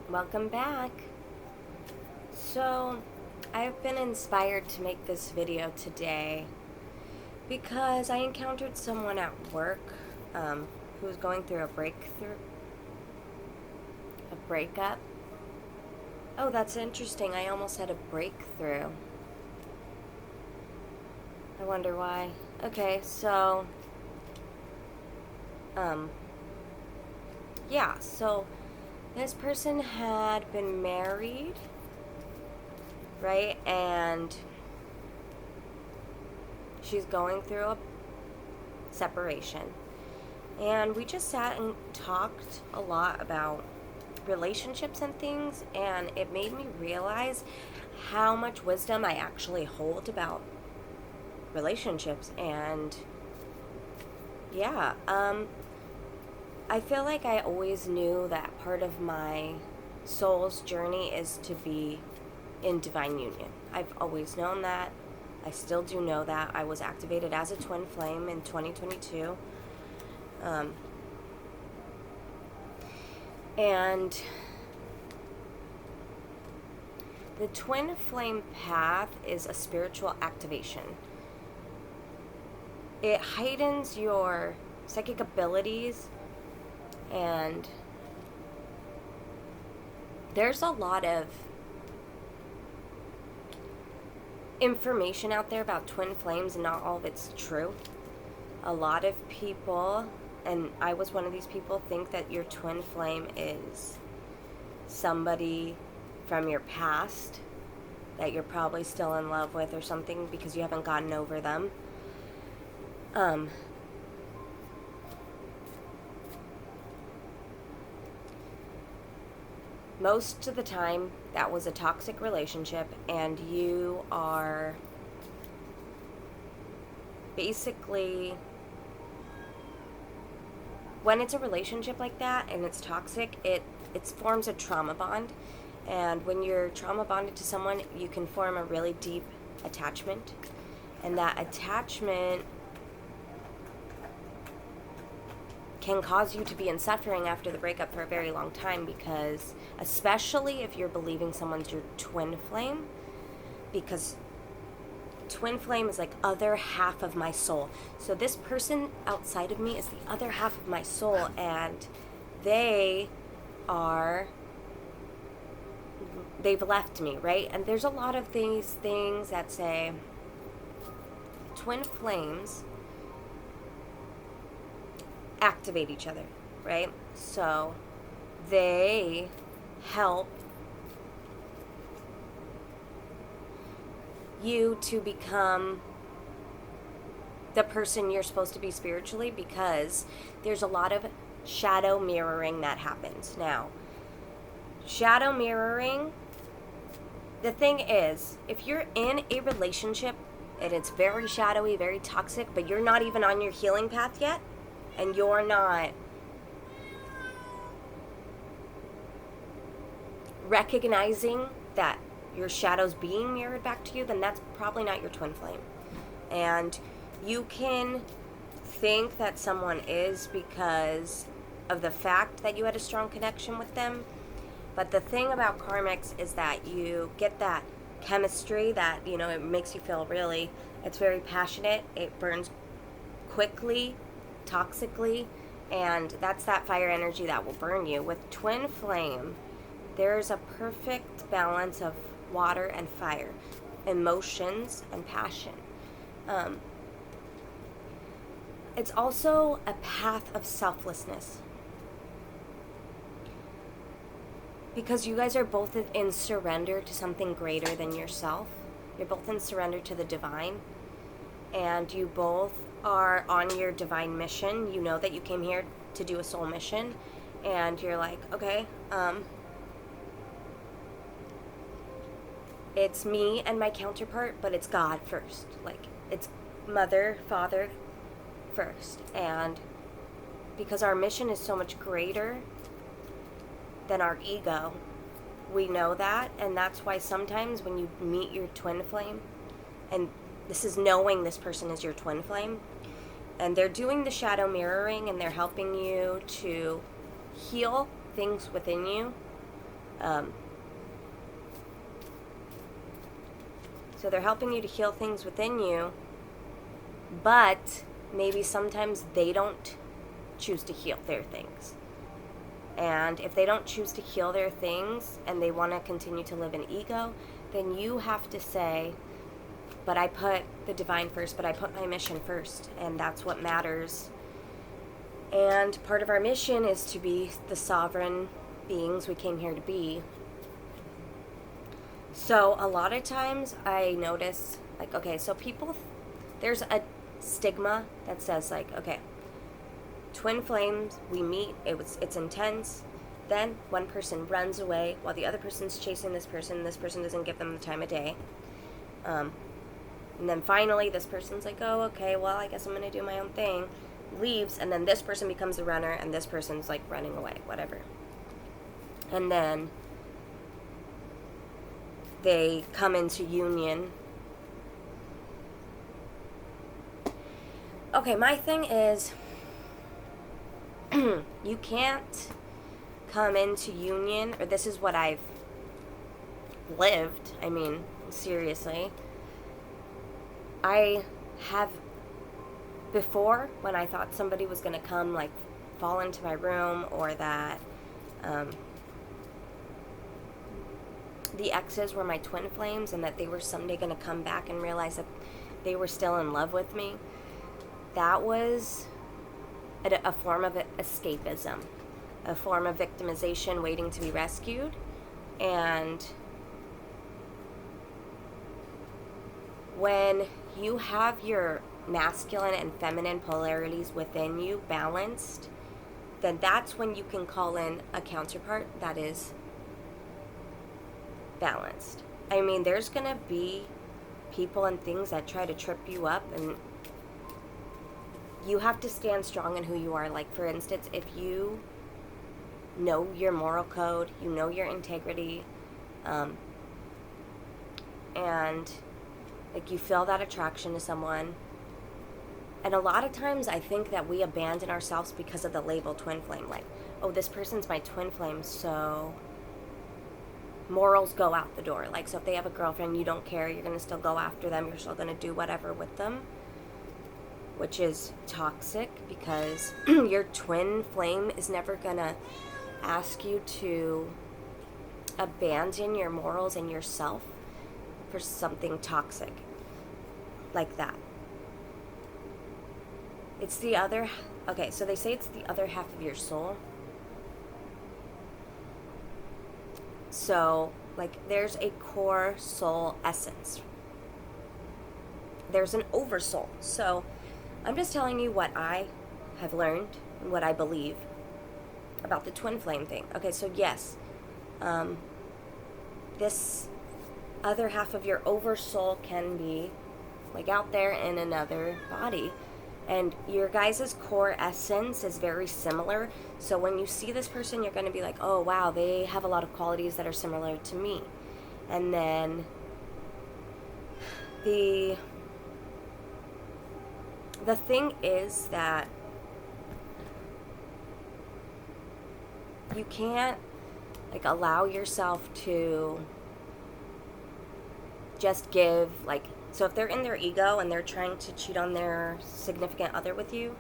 Welcome back. So, I've been inspired to make this video today because I encountered someone at work who was going through a breakup. Oh, that's interesting. I almost had a breakthrough. I wonder why. Okay, so, so this person had been married, right? And she's going through a separation. And we just sat and talked a lot about relationships and things, and it made me realize how much wisdom I actually hold about relationships. And I feel like I always knew that part of my soul's journey is to be in divine union. I've always known that. I still do know that. I was activated as a twin flame in 2022. And the twin flame path is a spiritual activation. It heightens your psychic abilities, and there's a lot of information out there about twin flames, and not all of it's true. A lot of people, and I was one of these people, think that your twin flame is somebody from your past that you're probably still in love with or something because you haven't gotten over them. Most of the time, that was a toxic relationship, and you are basically, when it's a relationship like that and it's toxic, it forms a trauma bond. And when you're trauma bonded to someone, you can form a really deep attachment. And that attachment can cause you to be in suffering after the breakup for a very long time, because especially if you're believing someone's your twin flame, because twin flame is like other half of my soul. So this person outside of me is the other half of my soul, and they've left me, right? And there's a lot of these things that say twin flames activate each other, right? So they help you to become the person you're supposed to be spiritually, because there's a lot of shadow mirroring that happens. Now, shadow mirroring, the thing is, if you're in a relationship and it's very shadowy, very toxic, but you're not even on your healing path yet, and you're not recognizing that your shadow's being mirrored back to you, then that's probably not your twin flame. And you can think that someone is because of the fact that you had a strong connection with them. But the thing about karmics is that you get that chemistry that, it makes you feel really, it's very passionate, it burns quickly, toxically, and that's that fire energy that will burn you. With twin flame, there's a perfect balance of water and fire, emotions and passion. It's also a path of selflessness, because you guys are both in surrender to something greater than yourself. You're both in surrender to the divine, and you both are on your divine mission. You know that you came here to do a soul mission, and you're like, okay, it's me and my counterpart, but it's God first. Like, it's mother, father first. And because our mission is so much greater than our ego, we know that, and that's why sometimes when you meet your twin flame, and this is knowing this person is your twin flame, and they're doing the shadow mirroring, and they're helping you to heal things within you, Um, so they're helping you to heal things within you, but maybe sometimes they don't choose to heal their things. And if they don't choose to heal their things and they want to continue to live in ego, then you have to say, but I put the divine first, but I put my mission first, and that's what matters. And part of our mission is to be the sovereign beings we came here to be. So a lot of times I notice, like, okay, so people, there's a stigma that says, like, okay, twin flames, we meet, it's intense, then one person runs away while the other person's chasing this person doesn't give them the time of day. And then finally this person's like, oh, okay, well, I guess I'm going to do my own thing, leaves, and then this person becomes the runner, and this person's like running away, whatever. And then they come into union. Okay, my thing is, you can't come into union, or this is what I've lived, I mean, seriously. I have, before, when I thought somebody was going to come, like, fall into my room, or that the exes were my twin flames, and that they were someday going to come back and realize that they were still in love with me, that was a form of escapism, a form of victimization waiting to be rescued. And when you have your masculine and feminine polarities within you balanced, then that's when you can call in a counterpart that is balanced. I mean, there's gonna be people and things that try to trip you up, and you have to stand strong in who you are. Like, for instance, if you know your moral code, you know your integrity, and like you feel that attraction to someone. And a lot of times I think that we abandon ourselves because of the label twin flame. Like, oh, this person's my twin flame, so morals go out the door. Like, so if they have a girlfriend, you don't care, you're going to still go after them, you're still going to do whatever with them, which is toxic, because your twin flame is never going to ask you to abandon your morals and yourself for something toxic like that. It's the other, okay, so they say it's the other half of your soul. So, like, there's a core soul essence. There's an oversoul. So, I'm just telling you what I have learned and what I believe about the twin flame thing. Okay, so yes, this other half of your oversoul can be, like, out there in another body. And your guys' core essence is very similar. So when you see this person, you're going to be like, oh, wow, they have a lot of qualities that are similar to me. And then the thing is that you can't, like, allow yourself to just give, like, so if they're in their ego and they're trying to cheat on their significant other with you,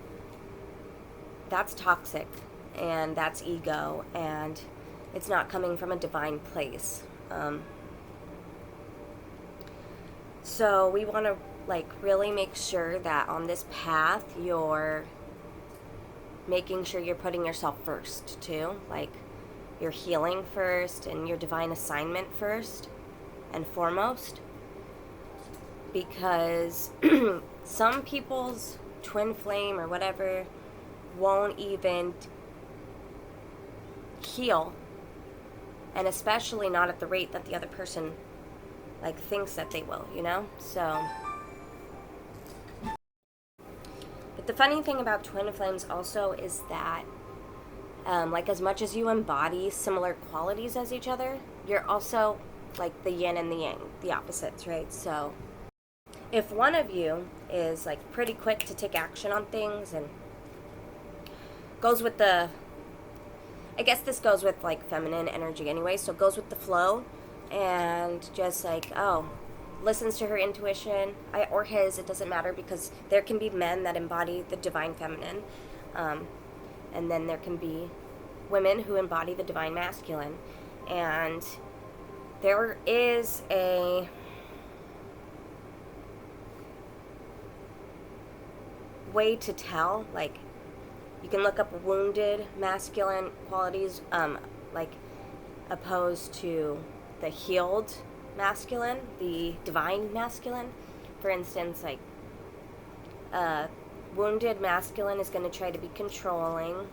that's toxic, and that's ego, and it's not coming from a divine place. So we want to, like, really make sure that on this path you're making sure you're putting yourself first too, like your healing first and your divine assignment first and foremost. Because some people's twin flame or whatever won't even heal, and especially not at the rate that the other person, like, thinks that they will, you know? So, but the funny thing about twin flames also is that, like, as much as you embody similar qualities as each other, you're also, like, the yin and the yang, the opposites, right? So if one of you is, like, pretty quick to take action on things and goes with the I guess this goes with like feminine energy anyway, so it goes with the flow and just like, oh, listens to her intuition, or his, it doesn't matter, because there can be men that embody the divine feminine, and then there can be women who embody the divine masculine. And there is a way to tell, like, you can look up wounded masculine qualities, like, opposed to the healed masculine, the divine masculine. For instance, like, wounded masculine is going to try to be controlling,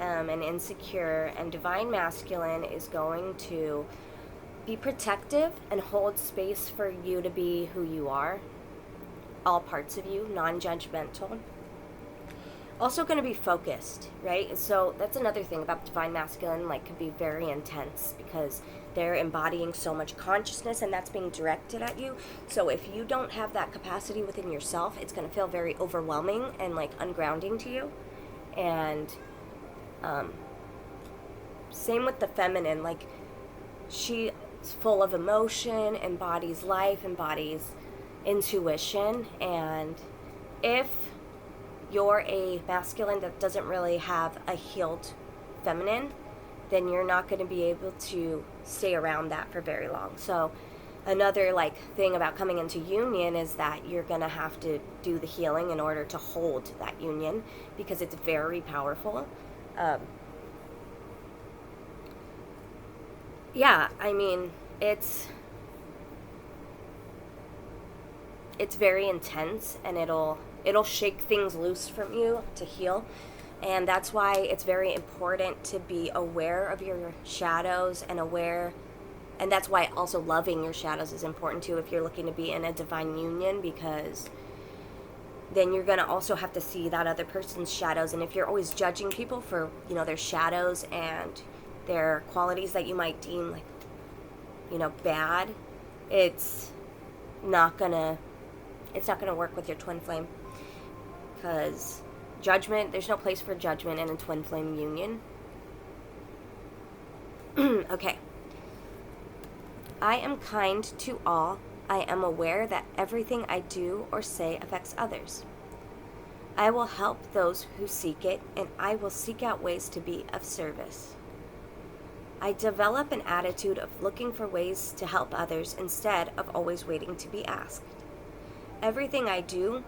and insecure, and divine masculine is going to be protective and hold space for you to be who you are, all parts of you, non-judgmental. Also going to be focused, right? So that's another thing about divine masculine, like, could be very intense because they're embodying so much consciousness and that's being directed at you. So if you don't have that capacity within yourself, it's going to feel very overwhelming and like ungrounding to you. And same with the feminine, like, she's full of emotion, embodies life, embodies intuition. And if you're a masculine that doesn't really have a healed feminine, then you're not going to be able to stay around that for very long. So another like thing about coming into union is that you're going to have to do the healing in order to hold that union, because it's very powerful. Yeah, I mean, it's very intense, and it'll shake things loose from you to heal. And that's why it's very important to be aware of your shadows and that's why also loving your shadows is important too if you're looking to be in a divine union, because then you're going to also have to see that other person's shadows. And if you're always judging people for, their shadows and their qualities that you might deem like, bad, it's not going to work with your twin flame. Because there's no place for judgment in a twin flame union. Okay. I am kind to all. I am aware that everything I do or say affects others. I will help those who seek it, and I will seek out ways to be of service. I develop an attitude of looking for ways to help others instead of always waiting to be asked. Everything I do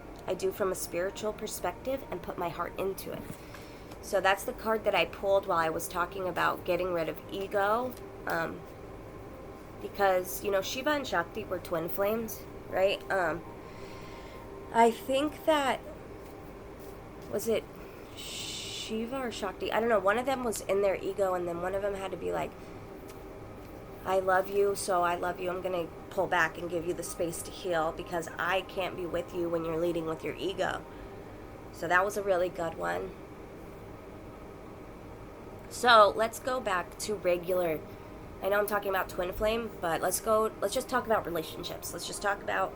from a spiritual perspective and put my heart into it. So that's the card that I pulled while I was talking about getting rid of ego. Because, Shiva and Shakti were twin flames, right? I think that, was it Shiva or Shakti? I don't know. One of them was in their ego, and then one of them had to be like, I love you, so I love you. I'm going to pull back and give you the space to heal because I can't be with you when you're leading with your ego. So that was a really good one. So let's go back to regular. I know I'm talking about twin flame, but let's just talk about relationships. Let's just talk about,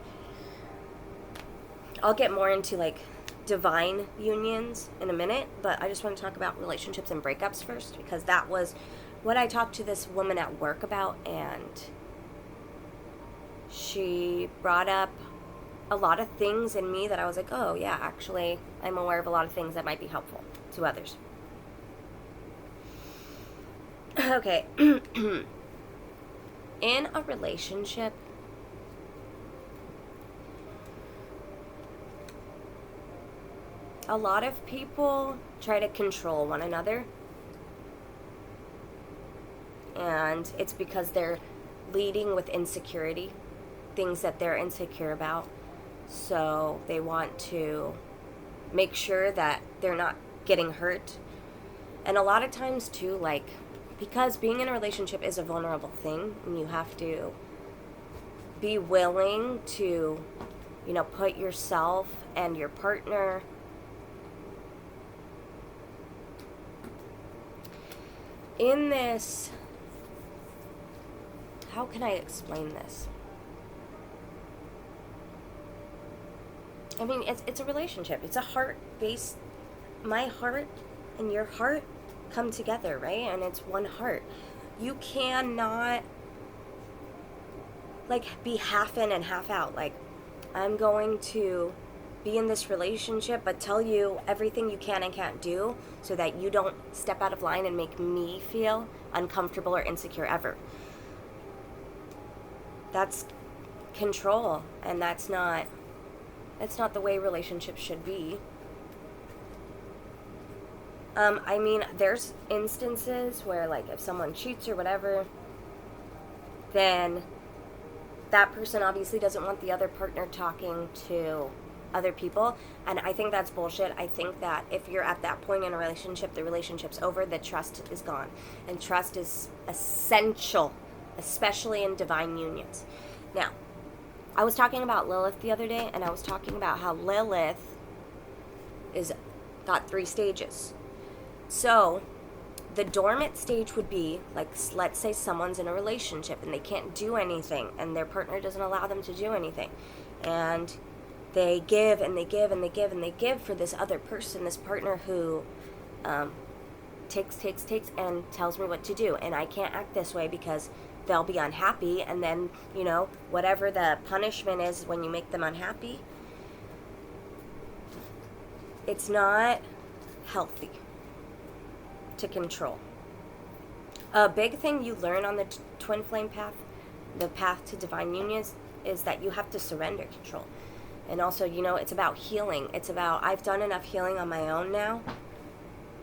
I'll get more into like divine unions in a minute, but I just want to talk about relationships and breakups first, because that was what I talked to this woman at work about, and she brought up a lot of things in me that I was like, oh yeah, actually I'm aware of a lot of things that might be helpful to others. Okay. In a relationship, a lot of people try to control one another. And it's because they're leading with insecurity, things that they're insecure about. So they want to make sure that they're not getting hurt. And a lot of times too, like, because being in a relationship is a vulnerable thing, and you have to be willing to, put yourself and your partner in this. How can I explain this? I mean, it's a relationship. It's a heart-based, my heart and your heart come together, right? And it's one heart. You cannot like be half in and half out. Like, I'm going to be in this relationship but tell you everything you can and can't do so that you don't step out of line and make me feel uncomfortable or insecure ever. That's control, and that's not the way relationships should be. I mean, there's instances where, like, if someone cheats or whatever, then that person obviously doesn't want the other partner talking to other people, and I think that's bullshit. I think that if you're at that point in a relationship, the relationship's over, the trust is gone, and trust is essential, especially in divine unions. Now, I was talking about Lilith the other day, and I was talking about how Lilith got 3 stages. So, the dormant stage would be, like, let's say someone's in a relationship and they can't do anything and their partner doesn't allow them to do anything. And they give and they give and they give and they give for this other person, this partner who takes and tells me what to do. And I can't act this way because they'll be unhappy. And then, whatever the punishment is when you make them unhappy, it's not healthy to control. A big thing you learn on the twin flame path, the path to divine unions, is that you have to surrender control. And also, it's about healing. It's about, I've done enough healing on my own now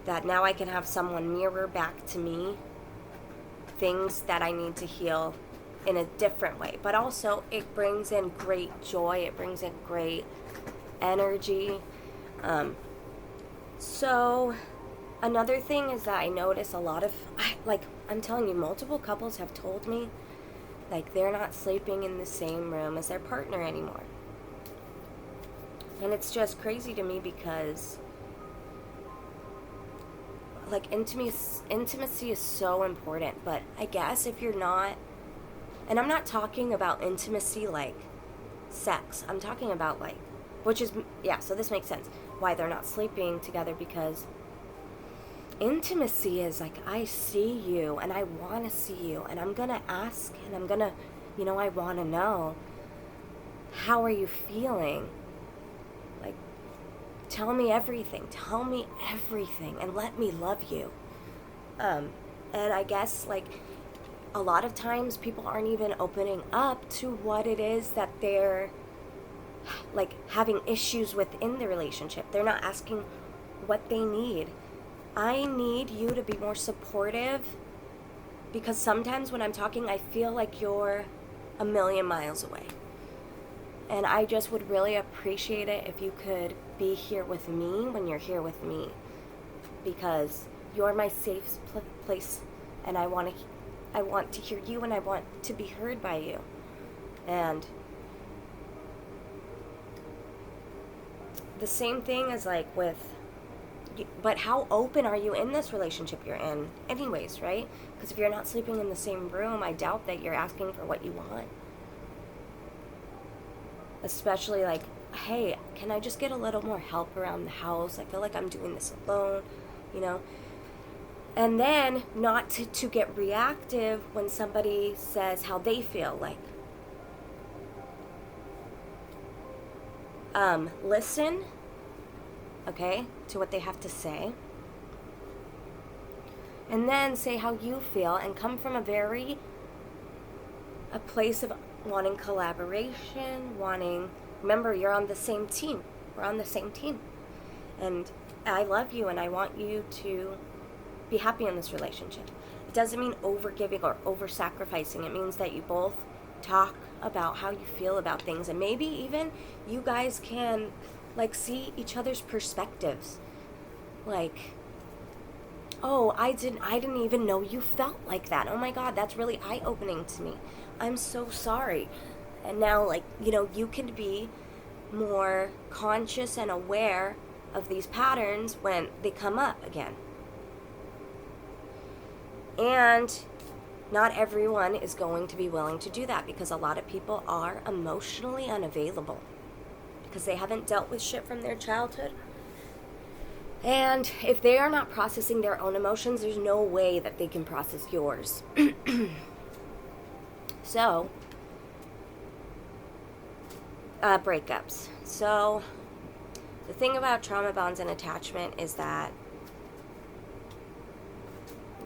that now I can have someone mirror back to me things that I need to heal in a different way. But also, it brings in great joy. It brings in great energy. So another thing is that I notice a lot of, I'm telling you, multiple couples have told me, like, they're not sleeping in the same room as their partner anymore. And it's just crazy to me because, like, intimacy is so important. But I guess if you're not, and I'm not talking about intimacy like sex. I'm talking about, like, so this makes sense why they're not sleeping together, because intimacy is like, I see you and I want to see you and I'm going to ask and I'm going to, I want to know, how are you feeling? Like, tell me everything and let me love you. And I guess, like, a lot of times people aren't even opening up to what it is that they're, like, having issues within the relationship. They're not asking what they need. I need you to be more supportive, because sometimes when I'm talking, I feel like you're a million miles away. And I just would really appreciate it if you could be here with me when you're here with me, because you're my safe place, and I want to hear you, and I want to be heard by you. And the same thing as, like, but how open are you in this relationship you're in anyways, right? Because if you're not sleeping in the same room, I doubt that you're asking for what you want. Especially, like, hey, can I just get a little more help around the house? I feel like I'm doing this alone, And then not to get reactive when somebody says how they feel. Like, listen, okay, to what they have to say, and then say how you feel, and come from a place of wanting collaboration, remember, you're on the same team. We're on the same team. And I love you, and I want you to be happy in this relationship. It doesn't mean over-giving or over-sacrificing. It means that you both talk about how you feel about things, and maybe even you guys can, like, see each other's perspectives. Like, oh, I didn't even know you felt like that. Oh my God, that's really eye-opening to me. I'm so sorry. And now, like, you can be more conscious and aware of these patterns when they come up again. And not everyone is going to be willing to do that, because a lot of people are emotionally unavailable because they haven't dealt with shit from their childhood. And if they are not processing their own emotions, there's no way that they can process yours. So, breakups. So, the thing about trauma bonds and attachment is that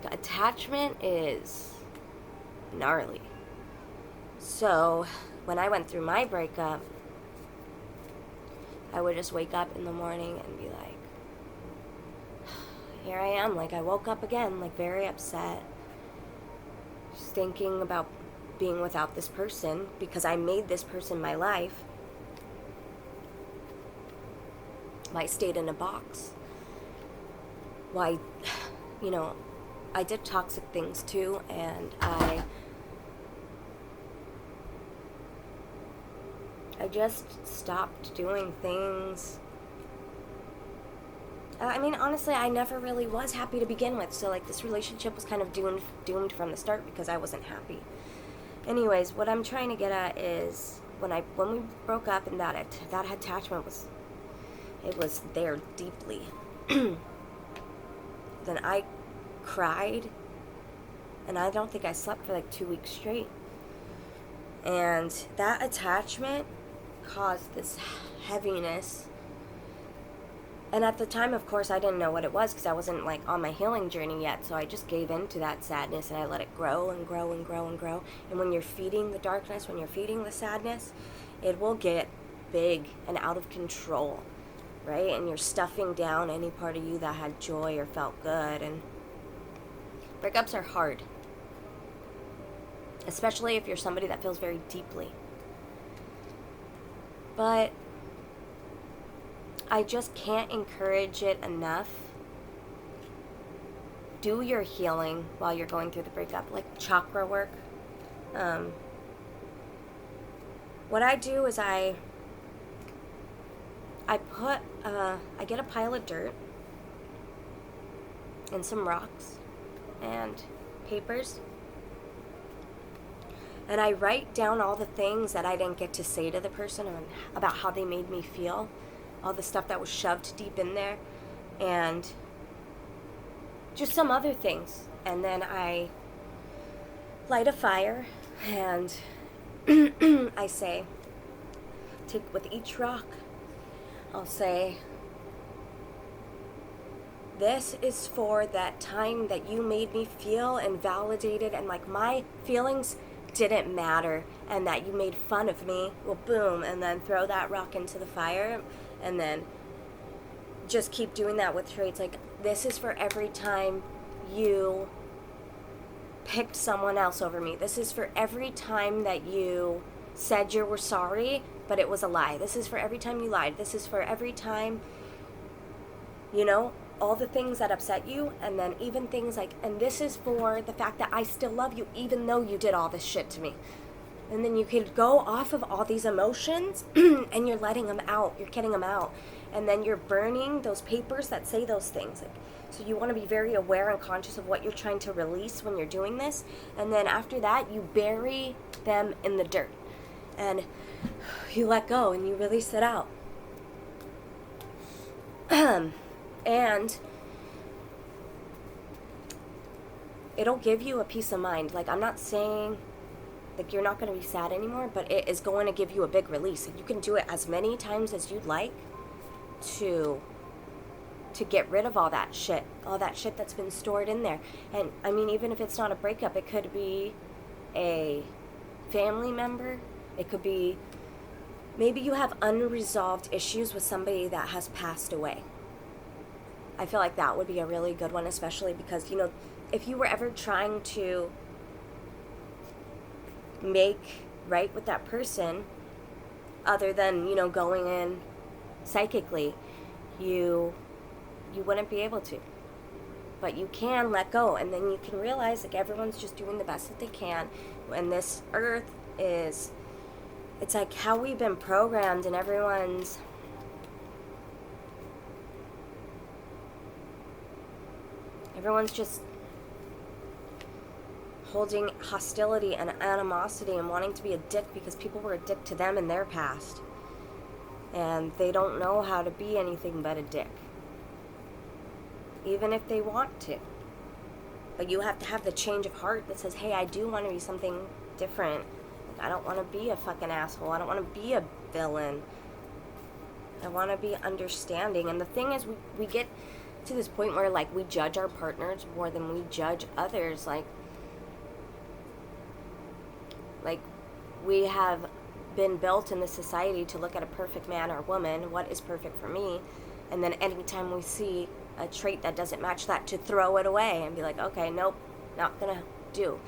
attachment is gnarly. So, when I went through my breakup, I would just wake up in the morning and be like, here I am, like I woke up again, like very upset, just thinking about being without this person because I made this person my life. Why I stayed in a box. Why, I did toxic things too, and I just stopped doing things. I mean, honestly, I never really was happy to begin with, so like this relationship was kind of doomed from the start because I wasn't happy. Anyways, what I'm trying to get at is when we broke up and that attachment was there deeply. Then I cried, and I don't think I slept for like 2 weeks straight. And that attachment caused this heaviness. And at the time, of course, I didn't know what it was because I wasn't like on my healing journey yet. So I just gave in to that sadness and I let it grow and grow and grow and grow. And when you're feeding the darkness, when you're feeding the sadness, it will get big and out of control, right? And you're stuffing down any part of you that had joy or felt good. And breakups are hard, especially if you're somebody that feels very deeply. But I just can't encourage it enough. Do your healing while you're going through the breakup, like chakra work. What I do is I get a pile of dirt and some rocks and papers, and I write down all the things that I didn't get to say to the person about how they made me feel, all the stuff that was shoved deep in there, and just some other things. And then I light a fire and I say, with each rock, I'll say, this is for that time that you made me feel invalidated and like my feelings didn't matter and that you made fun of me. Well, boom, and then throw that rock into the fire and then just keep doing that with traits. Like, this is for every time you picked someone else over me. This is for every time that you said you were sorry, but it was a lie. This is for every time you lied. This is for every time, all the things that upset you, and then even things like, and this is for the fact that I still love you even though you did all this shit to me. And then you could go off of all these emotions and you're letting them out, you're getting them out, and then you're burning those papers that say those things. Like, so you want to be very aware and conscious of what you're trying to release when you're doing this, and then after that you bury them in the dirt and you let go and you release it out. And it'll give you a peace of mind. Like, I'm not saying like you're not going to be sad anymore, but it is going to give you a big release. And you can do it as many times as you'd like to get rid of all that shit that's been stored in there. And I mean, even if it's not a breakup, it could be a family member. It could be maybe you have unresolved issues with somebody that has passed away. I feel like that would be a really good one, especially because, if you were ever trying to make right with that person, other than, going in psychically, you wouldn't be able to. But you can let go, and then you can realize, like, everyone's just doing the best that they can. And this earth it's like how we've been programmed, and everyone's just holding hostility and animosity and wanting to be a dick because people were a dick to them in their past. And they don't know how to be anything but a dick. even if they want to. But you have to have the change of heart that says, hey, I do want to be something different. Like, I don't want to be a fucking asshole. I don't want to be a villain. I want to be understanding. And the thing is, we get to this point where, like, we judge our partners more than we judge others. Like we have been built in this society to look at a perfect man or woman, what is perfect for me, and then anytime we see a trait that doesn't match that, to throw it away and be like, okay, nope, not gonna do.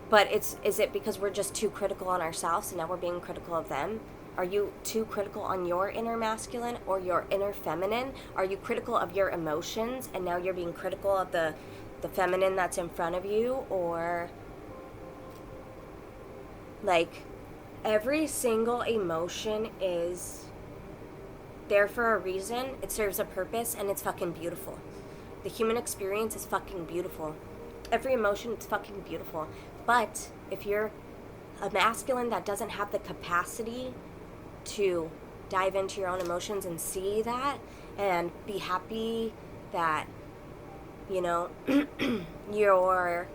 But is it because we're just too critical on ourselves and now we're being critical of them? Are you too critical on your inner masculine or your inner feminine? Are you critical of your emotions and now you're being critical of the feminine that's in front of you? Or, like, every single emotion is there for a reason. It serves a purpose, and it's fucking beautiful. The human experience is fucking beautiful. Every emotion is fucking beautiful. But if you're a masculine that doesn't have the capacity to dive into your own emotions and see that and be happy that, you know, you're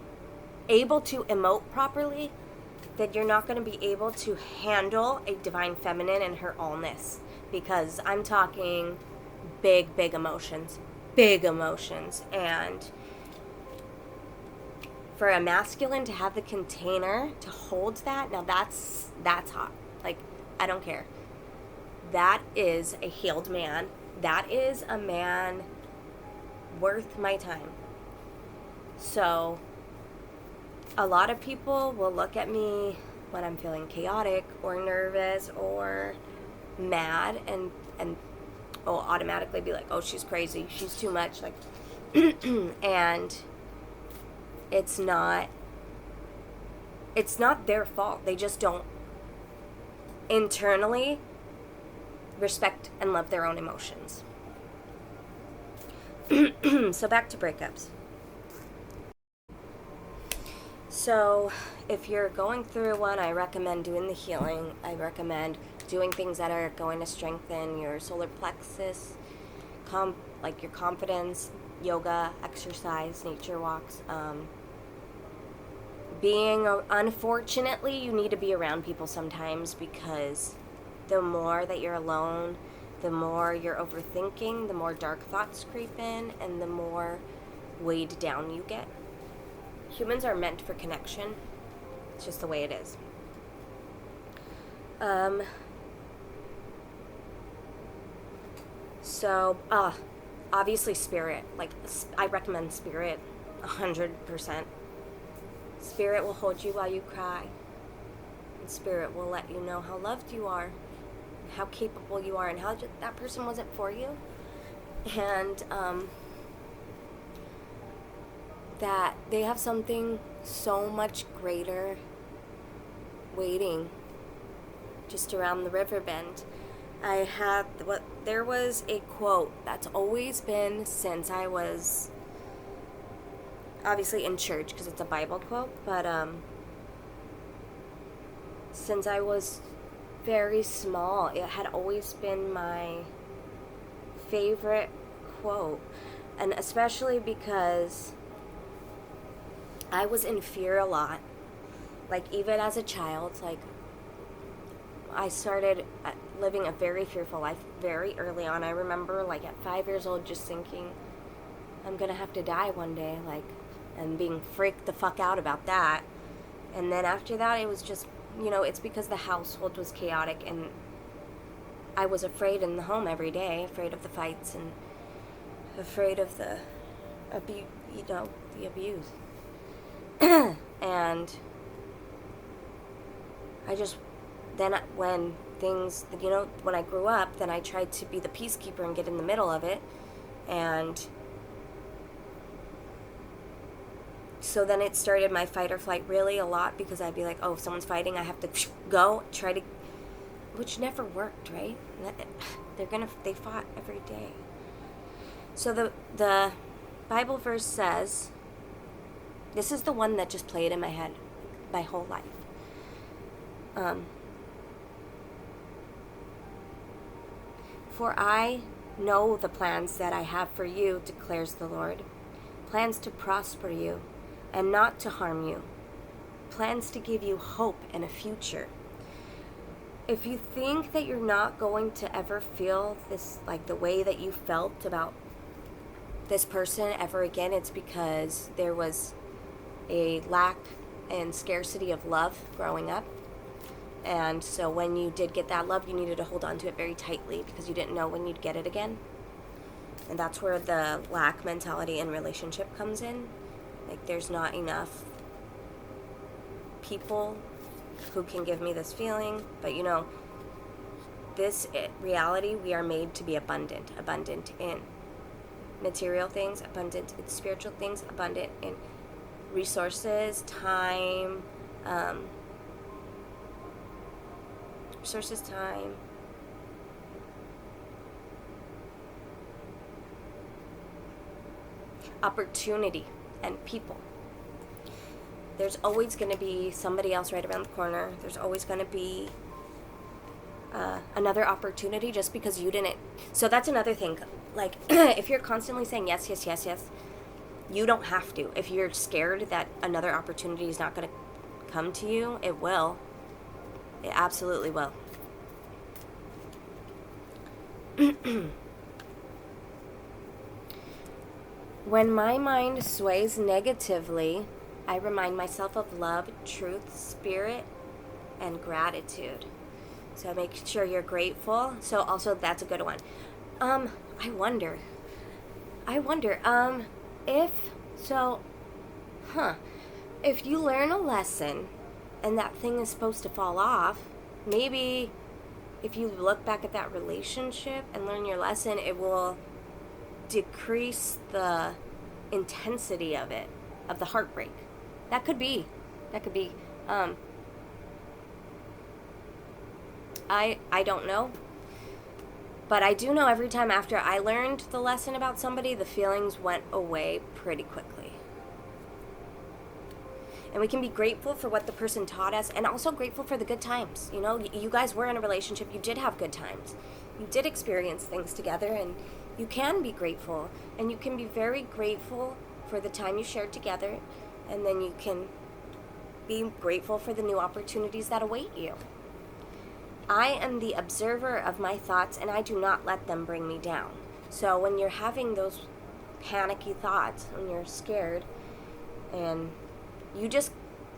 able to emote properly, that you're not going to be able to handle a divine feminine and her allness. Because I'm talking big emotions. And for a masculine to have the container to hold that, now that's hot. Like, I don't care. That is a healed man. That is a man worth my time. So, a lot of people will look at me when I'm feeling chaotic or nervous or mad and automatically be like, oh, she's crazy, she's too much, like, and it's not their fault. They just don't internally respect and love their own emotions. So back to breakups. So if you're going through one, I recommend doing the healing. I recommend doing things that are going to strengthen your solar plexus, like your confidence, yoga, exercise, nature walks. Unfortunately, you need to be around people sometimes, because the more that you're alone, the more you're overthinking, the more dark thoughts creep in, and the more weighed down you get. Humans are meant for connection. It's just the way it is. So, obviously Spirit. Like, I recommend Spirit 100%. Spirit will hold you while you cry. And Spirit will let you know how loved you are, how capable you are, and how that person wasn't for you. And, that they have something so much greater waiting just around the river bend. There was a quote that's always been since I was obviously in church, because it's a Bible quote, but since I was very small, it had always been my favorite quote. And especially because I was in fear a lot. Like, even as a child, like, I started living a very fearful life very early on. I remember, like, at 5 years old, just thinking, I'm gonna have to die one day, like, and being freaked the fuck out about that. And then after that, it was just, you know, it's because the household was chaotic, and I was afraid in the home every day, afraid of the fights, and afraid of the abuse. And I just, then when things, you know, when I grew up, then I tried to be the peacekeeper and get in the middle of it. And so then it started my fight or flight really a lot, because I'd be like, oh, if someone's fighting, I have to go, try to, which never worked, right? They fought every day. So the Bible verse says, this is the one that just played in my head my whole life. For I know the plans that I have for you, declares the Lord. Plans to prosper you and not to harm you. Plans to give you hope and a future. If you think that you're not going to ever feel this, like the way that you felt about this person ever again, it's because there was a lack and scarcity of love growing up. And so when you did get that love, you needed to hold on to it very tightly because you didn't know when you'd get it again. And that's where the lack mentality in relationship comes in. Like, there's not enough people who can give me this feeling. But reality, we are made to be abundant in material things, abundant in spiritual things, abundant in resources, time, opportunity, and people. There's always going to be somebody else right around the corner. There's always going to be another opportunity just because you didn't. So that's another thing. Like, if you're constantly saying yes, yes, yes, yes, you don't have to. If you're scared that another opportunity is not going to come to you, it will. It absolutely will. When my mind sways negatively, I remind myself of love, truth, spirit, and gratitude. So make sure you're grateful. So also, that's a good one. I wonder, if you learn a lesson and that thing is supposed to fall off, maybe if you look back at that relationship and learn your lesson, it will decrease the intensity of it, of the heartbreak. That could be. I don't know. But I do know every time after I learned the lesson about somebody, the feelings went away pretty quickly. And we can be grateful for what the person taught us, and also grateful for the good times. You guys were in a relationship. You did have good times. You did experience things together, and you can be grateful. And you can be very grateful for the time you shared together, and then you can be grateful for the new opportunities that await you. I am the observer of my thoughts, and I do not let them bring me down. So when you're having those panicky thoughts, when you're scared, and you just,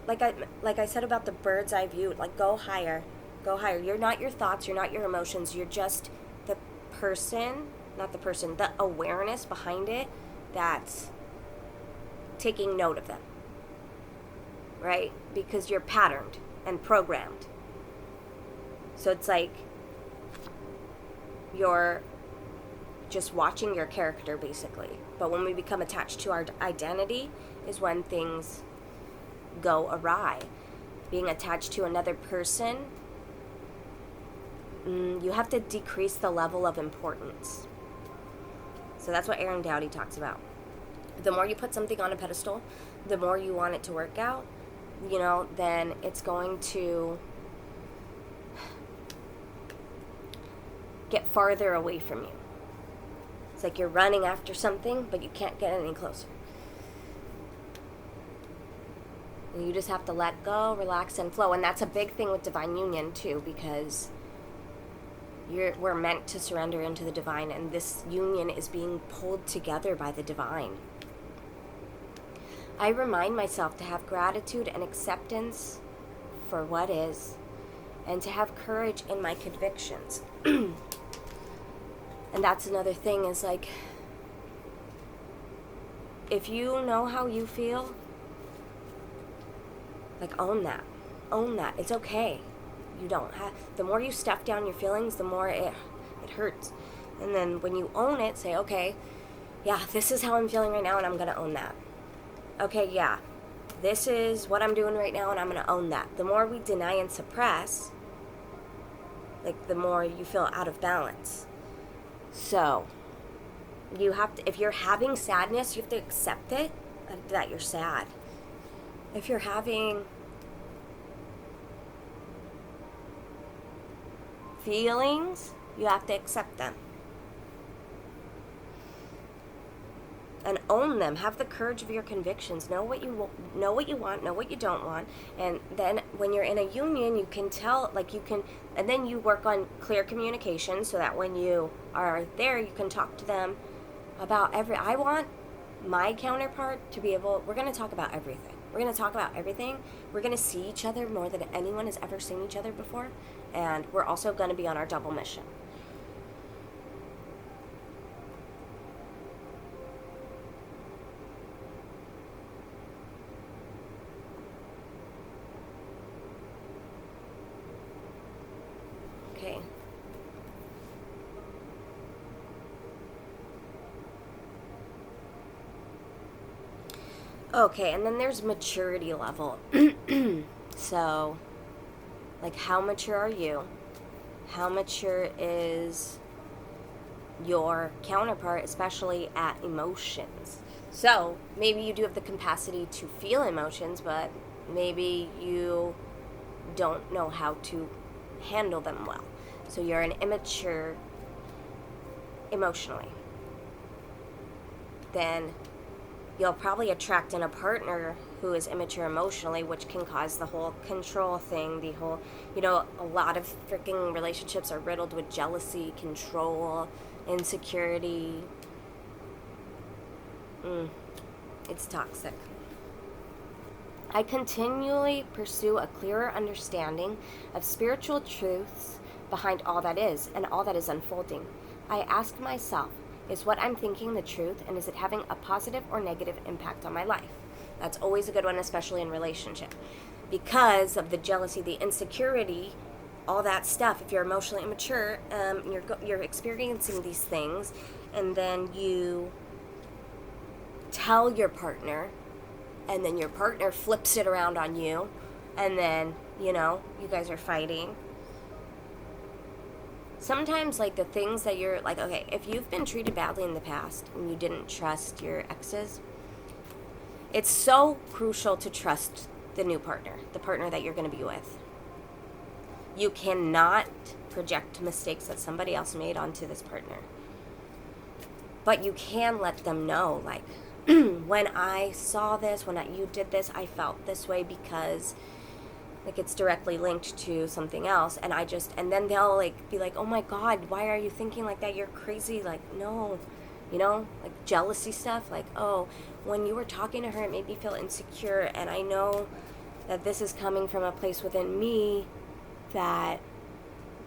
like I said about the bird's eye view, like, go higher. You're not your thoughts, you're not your emotions, you're just the awareness behind it that's taking note of them, right? Because you're patterned and programmed. So it's like you're just watching your character, basically. But when we become attached to our identity is when things go awry. Being attached to another person, you have to decrease the level of importance. So that's what Aaron Doughty talks about. The more you put something on a pedestal, the more you want it to work out, then it's going to get farther away from you. It's like you're running after something, but you can't get any closer. And you just have to let go, relax, and flow. And that's a big thing with divine union, too, because we're meant to surrender into the divine, and this union is being pulled together by the divine. I remind myself to have gratitude and acceptance for what is, and to have courage in my convictions. And that's another thing, is like, if you know how you feel, like, own that. It's okay. You don't have, the more you stuff down your feelings, the more it hurts. And then when you own it, say, okay, yeah, this is how I'm feeling right now, and I'm going to own that. Okay, yeah, this is what I'm doing right now, and I'm going to own that. The more we deny and suppress, like, the more you feel out of balance. So, you have to, if you're having sadness, you have to accept it, that you're sad. If you're having feelings, you have to accept them. and own them. Have the courage of your convictions. Know what you want, know what you don't want. And then when you're in a union, you can tell, like, you can, and then you work on clear communication so that when you are there, you can talk to them about I want my counterpart to be able, we're going to talk about everything. We're going to talk about everything. We're going to see each other more than anyone has ever seen each other before. And we're also going to be on our double mission. Okay. Okay, and then there's maturity level. So, like, how mature are you? How mature is your counterpart, especially at emotions? So, maybe you do have the capacity to feel emotions, but maybe you don't know how to handle them well. So you're an immature emotionally. Then you'll probably attract in a partner who is immature emotionally, which can cause the whole control thing, the whole, a lot of freaking relationships are riddled with jealousy, control, insecurity. It's toxic. I continually pursue a clearer understanding of spiritual truths behind all that is and all that is unfolding. I ask myself, is what I'm thinking the truth, and is it having a positive or negative impact on my life? That's always a good one, especially in relationship. Because of the jealousy, the insecurity, all that stuff, if you're emotionally immature, you're experiencing these things, and then you tell your partner, and then your partner flips it around on you, and then, you guys are fighting. Sometimes, like, the things that you're, like, okay, if you've been treated badly in the past and you didn't trust your exes, it's so crucial to trust the new partner, the partner that you're going to be with. You cannot project mistakes that somebody else made onto this partner. But you can let them know, like, when I saw this, you did this, I felt this way because, like, it's directly linked to something else, and then they'll, like, be like, oh my God, why are you thinking like that? You're crazy. Like, no, like jealousy stuff, like, oh, when you were talking to her, it made me feel insecure, and I know that this is coming from a place within me that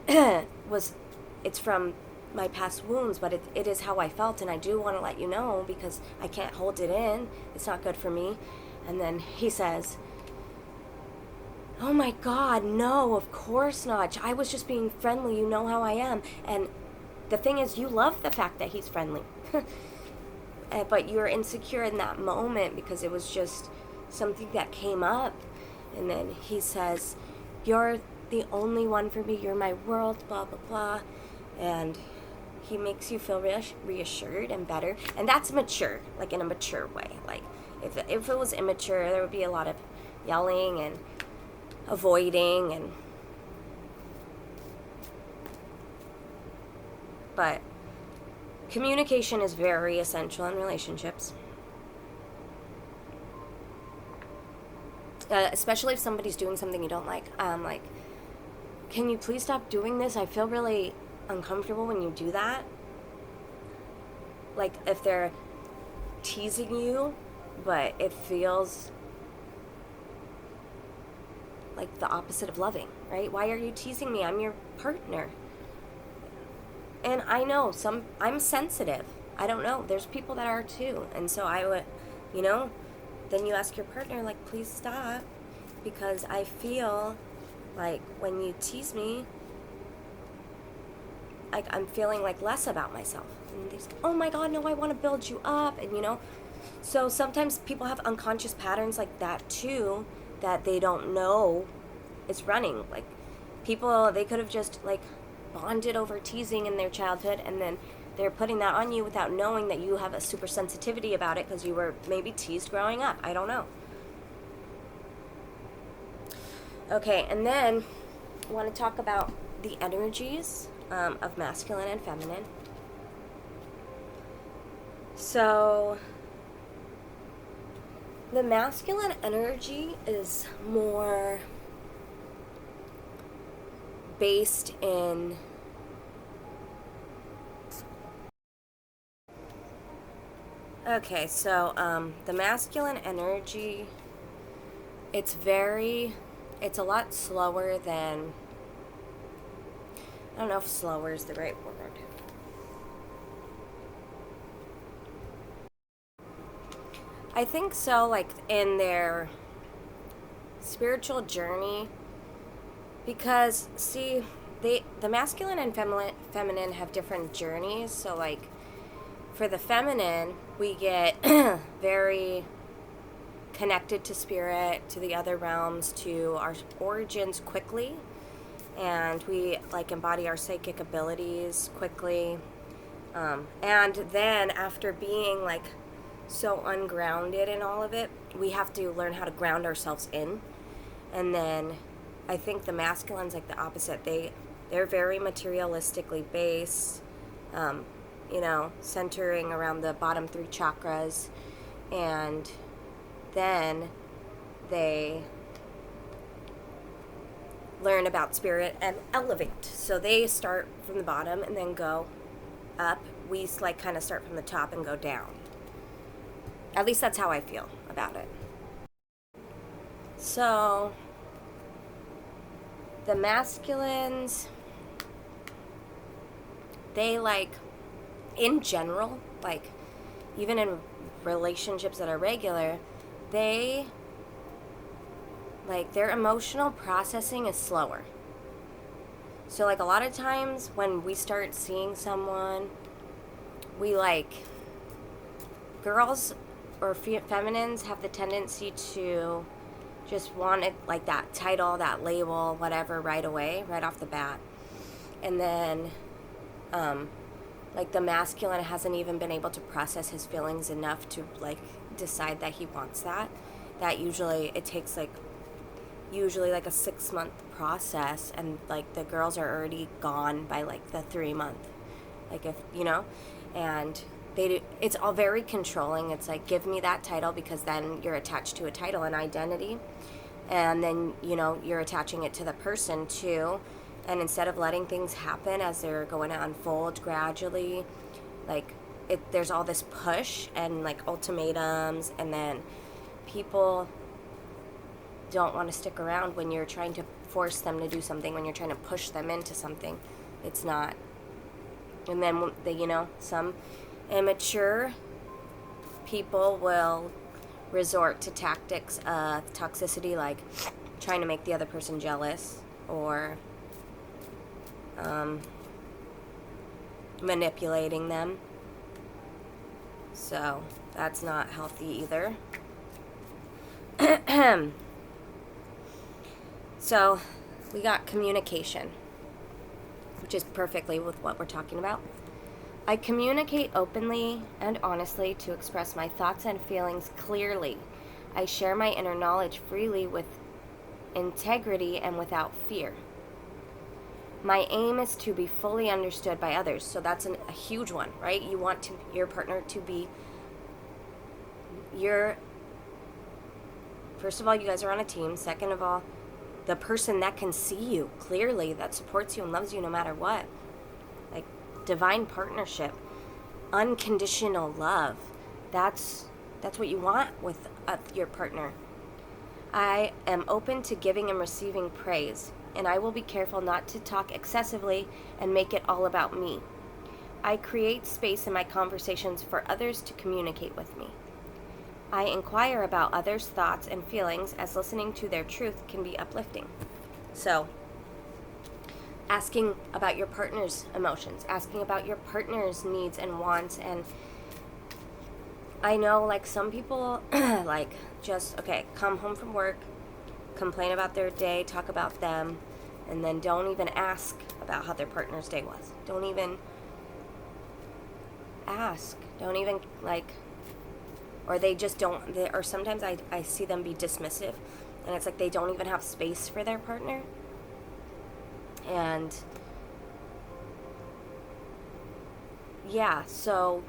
it's from my past wounds, but it is how I felt, and I do want to let you know because I can't hold it in. It's not good for me. And then he says, oh my God, no, of course not. I was just being friendly. You know how I am. And the thing is, you love the fact that he's friendly. But you're insecure in that moment because it was just something that came up. And then he says, you're the only one for me. You're my world, blah, blah, blah. And he makes you feel reassured and better. And that's mature, like in a mature way. Like, if it was immature, there would be a lot of yelling and avoiding but communication is very essential in relationships, especially if somebody's doing something you don't like. Like, can you please stop doing this? I feel really uncomfortable when you do that. Like, if they're teasing you, but it feels like the opposite of loving, right? Why are you teasing me? I'm your partner. And I know I'm sensitive. I don't know. There's people that are too. And so I would, then you ask your partner, like, please stop, because I feel like when you tease me, like, I'm feeling like less about myself. And they say, oh my God, no, I want to build you up. And, so sometimes people have unconscious patterns like that too, that they don't know is running. Like, people, they could have just, like, bonded over teasing in their childhood, and then they're putting that on you without knowing that you have a super sensitivity about it because you were maybe teased growing up. I don't know. Okay, and then I want to talk about the energies of masculine and feminine. So The masculine energy is more based in okay, so the masculine energy, it's a lot slower than, I don't know if slower is the right word. I think so, like in their spiritual journey, because see, the masculine and feminine have different journeys. So like for the feminine, we get very connected to spirit, to the other realms, to our origins quickly, and we like embody our psychic abilities quickly. And then after being like so ungrounded in all of it, we have to learn how to ground ourselves in. And then I think the masculine's like the opposite. They're very materialistically based, centering around the bottom three chakras, and then they learn about spirit and elevate. So they start from the bottom and then go up. We like kind of start from the top and go down. At least that's how I feel about it. So the masculines, they like, in general, like even in relationships that are regular, they like their emotional processing is slower. So like a lot of times when we start seeing someone, we like, girls or feminines have the tendency to just want it, like that title, that label, whatever, right away, right off the bat. And then like the masculine hasn't even been able to process his feelings enough to like decide that he wants that. That usually it takes like a 6-month process, and like the girls are already gone by like the 3-month, like, if and they do, it's all very controlling. It's like, give me that title, because then you're attached to a title and identity, and then you're attaching it to the person too. And instead of letting things happen as they're going to unfold gradually, like there's all this push and like ultimatums, and then people don't want to stick around when you're trying to force them to do something, when you're trying to push them into something. It's not. And then some immature people will resort to tactics of toxicity, like trying to make the other person jealous, or manipulating them. So that's not healthy either. So we got communication, which is perfectly with what we're talking about. I communicate openly and honestly to express my thoughts and feelings clearly. I share my inner knowledge freely with integrity and without fear. My aim is to be fully understood by others. So that's a huge one, right? You want your partner to be first of all, you guys are on a team. Second of all, the person that can see you clearly, that supports you and loves you no matter what. Like divine partnership, unconditional love. That's what you want with your partner. I am open to giving and receiving praise, and I will be careful not to talk excessively and make it all about me. I create space in my conversations for others to communicate with me. I inquire about others' thoughts and feelings, as listening to their truth can be uplifting. So, asking about your partner's emotions, asking about your partner's needs and wants. And I know, like, some people, like, just, okay, come home from work, complain about their day, talk about them, and then don't even ask about how their partner's day was. Don't even ask. Don't even, like, or they just don't, or sometimes I see them be dismissive, and it's like they don't even have space for their partner. And yeah, so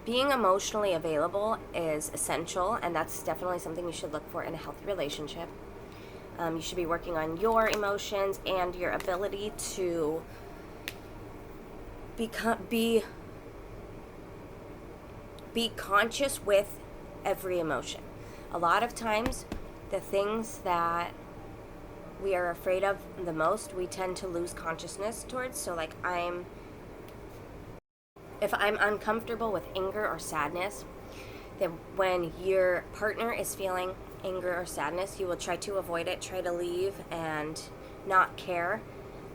being emotionally available is essential, and that's definitely something you should look for in a healthy relationship. You should be working on your emotions and your ability to be conscious with every emotion. A lot of times, the things that we are afraid of the most, we tend to lose consciousness towards. So, like, if I'm uncomfortable with anger or sadness, then when your partner is feeling anger or sadness, you will try to avoid it, try to leave, and not care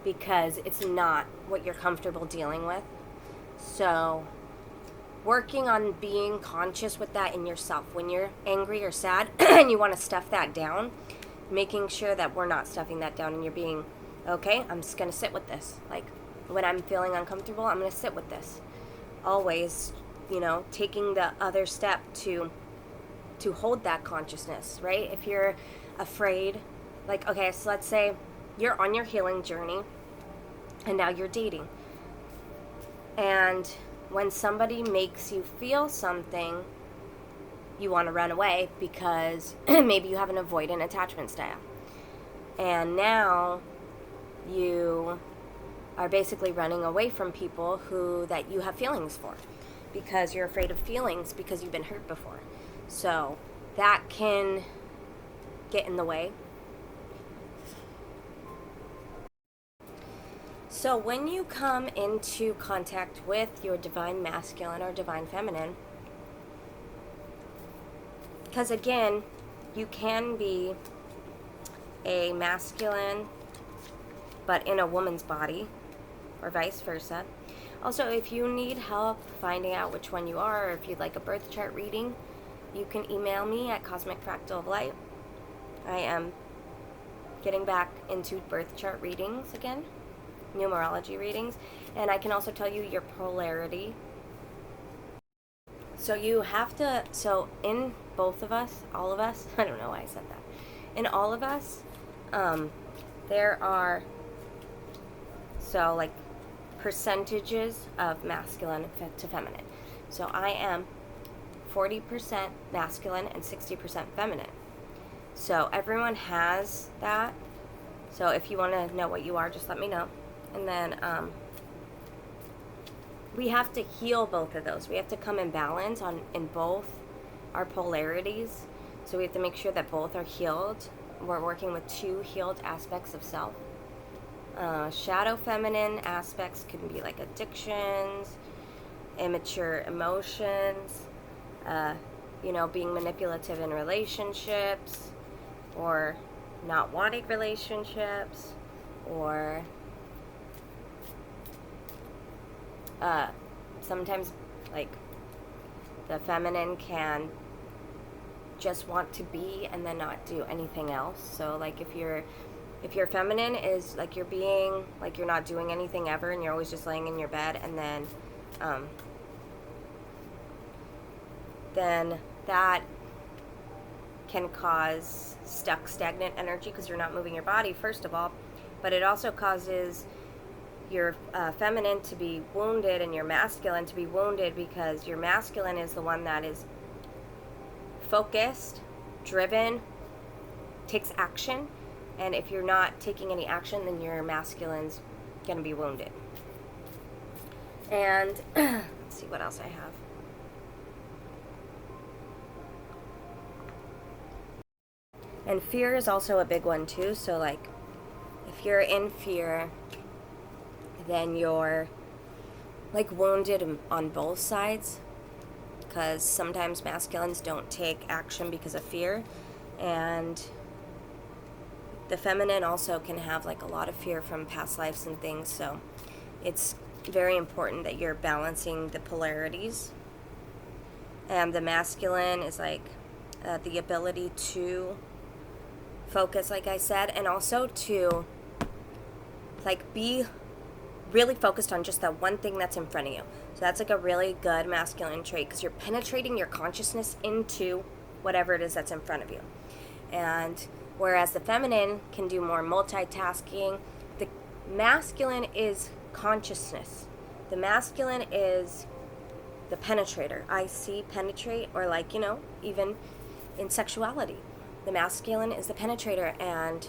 because it's not what you're comfortable dealing with. So, working on being conscious with that in yourself. When you're angry or sad and you want to stuff that down, making sure that we're not stuffing that down and you're being, okay, I'm just going to sit with this. Like, when I'm feeling uncomfortable, I'm going to sit with this. Always, taking the other step to hold that consciousness, right? If you're afraid, like, okay, so let's say you're on your healing journey and now you're dating. And when somebody makes you feel something, you want to run away because maybe you have an avoidant attachment style. And now you are basically running away from people that you have feelings for because you're afraid of feelings because you've been hurt before. So that can get in the way. So when you come into contact with your divine masculine or divine feminine, because again, you can be a masculine but in a woman's body, or vice versa. Also, if you need help finding out which one you are, or if you'd like a birth chart reading, you can email me at Cosmic Fractal of Light. I am getting back into birth chart readings again, numerology readings, and I can also tell you your polarity. So you have to, in both of us, all of us, I don't know why I said that, in all of us, there are, percentages of masculine to feminine. So I am 40% masculine and 60% feminine. So everyone has that. So if you want to know what you are, just let me know. And then we have to heal both of those. We have to come in balance in both our polarities. So we have to make sure that both are healed. We're working with two healed aspects of self. Shadow feminine aspects can be like addictions, immature emotions, being manipulative in relationships, or not wanting relationships, or sometimes like the feminine can just want to be and then not do anything else. So like if your feminine is like you're being like you're not doing anything ever and you're always just laying in your bed, and then that can cause stuck, stagnant energy because you're not moving your body, first of all, but it also causes your feminine to be wounded and your masculine to be wounded because your masculine is the one that is focused, driven, takes action, and if you're not taking any action, then your masculine's going to be wounded. And let's see what else I have. And fear is also a big one too. So like if you're in fear, then you're like wounded on both sides, because sometimes masculines don't take action because of fear, and the feminine also can have like a lot of fear from past lives and things. So it's very important that you're balancing the polarities. And the masculine is like the ability to focus, like I said, and also to like be really focused on just that one thing that's in front of you. So that's like a really good masculine trait, because you're penetrating your consciousness into whatever it is that's in front of you. And whereas the feminine can do more multitasking, the masculine is consciousness. The masculine is the penetrator. I see penetrate, or like, even in sexuality. The masculine is the penetrator, and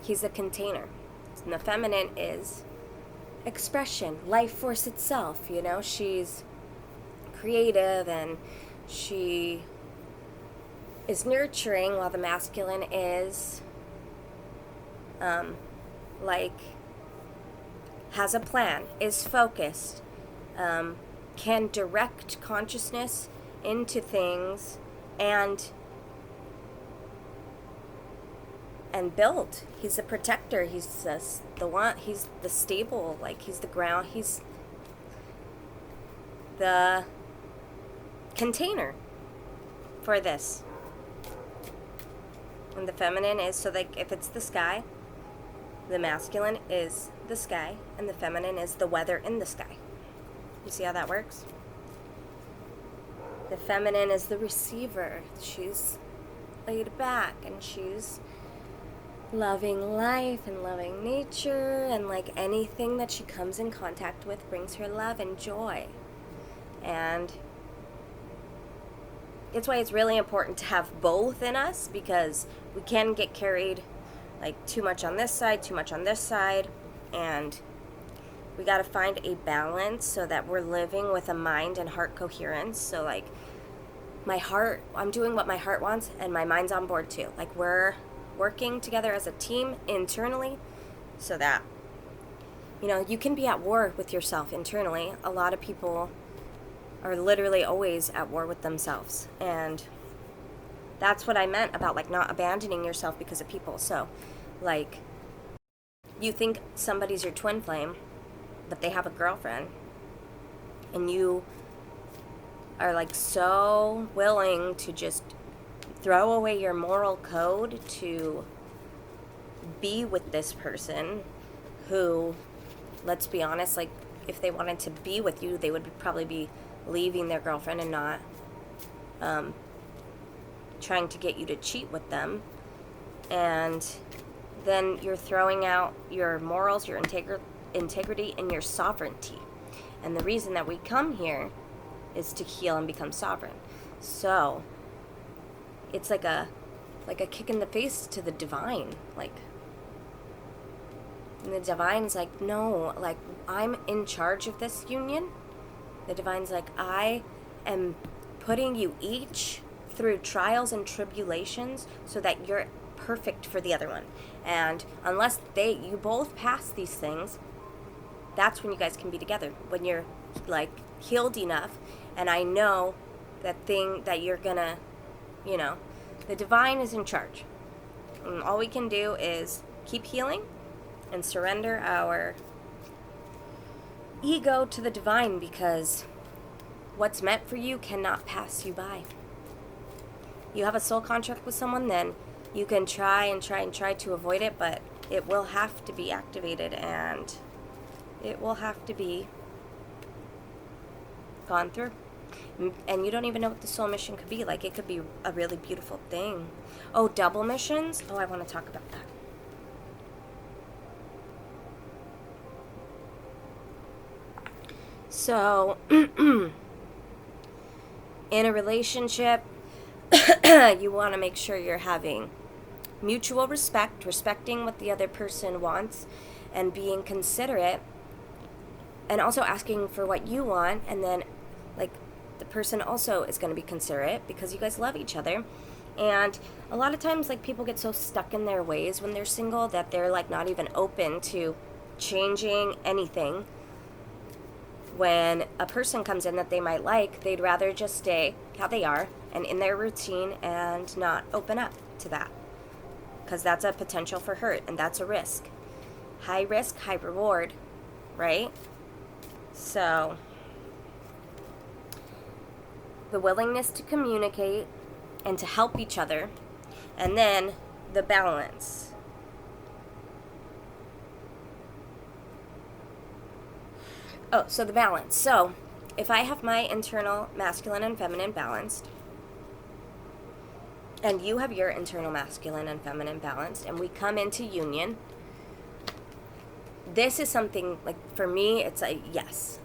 he's the container. And the feminine is expression, life force itself, She's creative, and she is nurturing, while the masculine is has a plan, is focused, can direct consciousness into things, and build. He's the protector. He's the one. He's the stable. Like, he's the ground. He's the container for this. And the feminine is, so like, if it's the sky, the masculine is the sky, and the feminine is the weather in the sky. You see how that works? The feminine is the receiver. She's laid back, and she's loving life and loving nature, and like anything that she comes in contact with brings her love and joy. And it's why it's really important to have both in us, because we can get carried like too much on this side, too much on this side, and we got to find a balance so that we're living with a mind and heart coherence. So like, my heart, I'm doing what my heart wants, and my mind's on board too. Like, we're working together as a team internally, so that you can be at war with yourself internally. A lot of people are literally always at war with themselves, and that's what I meant about like not abandoning yourself because of people. So like, you think somebody's your twin flame, but they have a girlfriend, and you are like so willing to just throw away your moral code to be with this person who, let's be honest, like, if they wanted to be with you, they would probably be leaving their girlfriend and not trying to get you to cheat with them. And then you're throwing out your morals, your integrity, and your sovereignty. And the reason that we come here is to heal and become sovereign. So it's like a kick in the face to the divine. Like, and the divine is like, no, like, I'm in charge of this union. The divine's like, I am putting you each through trials and tribulations so that you're perfect for the other one. And unless you both pass these things, that's when you guys can be together. When you're like healed enough, and I know that thing that you're gonna, the divine is in charge. And all we can do is keep healing and surrender our ego to the divine, because what's meant for you cannot pass you by. You have a soul contract with someone, then you can try and try and try to avoid it, but it will have to be activated, and it will have to be gone through. And you don't even know what the soul mission could be. Like, it could be a really beautiful thing. Oh, double missions? Oh, I want to talk about that. So, in a relationship, you want to make sure you're having mutual respect, respecting what the other person wants, and being considerate, and also asking for what you want. And then, like, the person also is going to be considerate, because you guys love each other. And a lot of times, like, people get so stuck in their ways when they're single that they're like not even open to changing anything. When a person comes in that they might like, they'd rather just stay how they are and in their routine and not open up to that, because that's a potential for hurt, and that's a risk. High risk, high reward, right? So the willingness to communicate and to help each other, and then the balance. Oh, so the balance. So if I have my internal masculine and feminine balanced, and you have your internal masculine and feminine balanced, and we come into union, this is something, like, for me, it's a yes.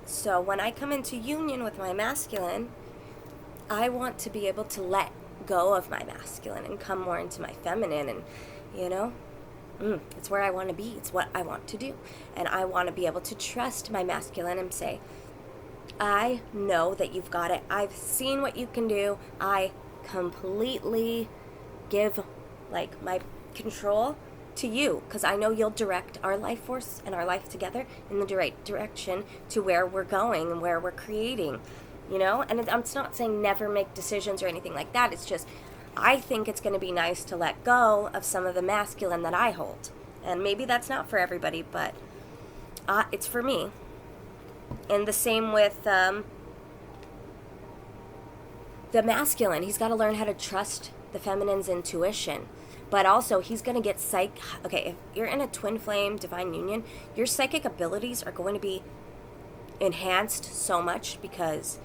So when I come into union with my masculine, I want to be able to let go of my masculine and come more into my feminine, and you know, it's where I want to be. It's what I want to do. And I want to be able to trust my masculine and say, I know that you've got it. I've seen what you can do. I completely give like my control to you, because I know you'll direct our life force and our life together in the right direction to where we're going and where we're creating, you know. And I'm not saying never make decisions or anything like that. It's just I think it's going to be nice to let go of some of the masculine that I hold, and maybe that's not for everybody, but it's for me. And the same with the masculine. He's got to learn how to trust the feminine's intuition. But also, he's going to get okay, if you're in a twin flame divine union, your psychic abilities are going to be enhanced so much because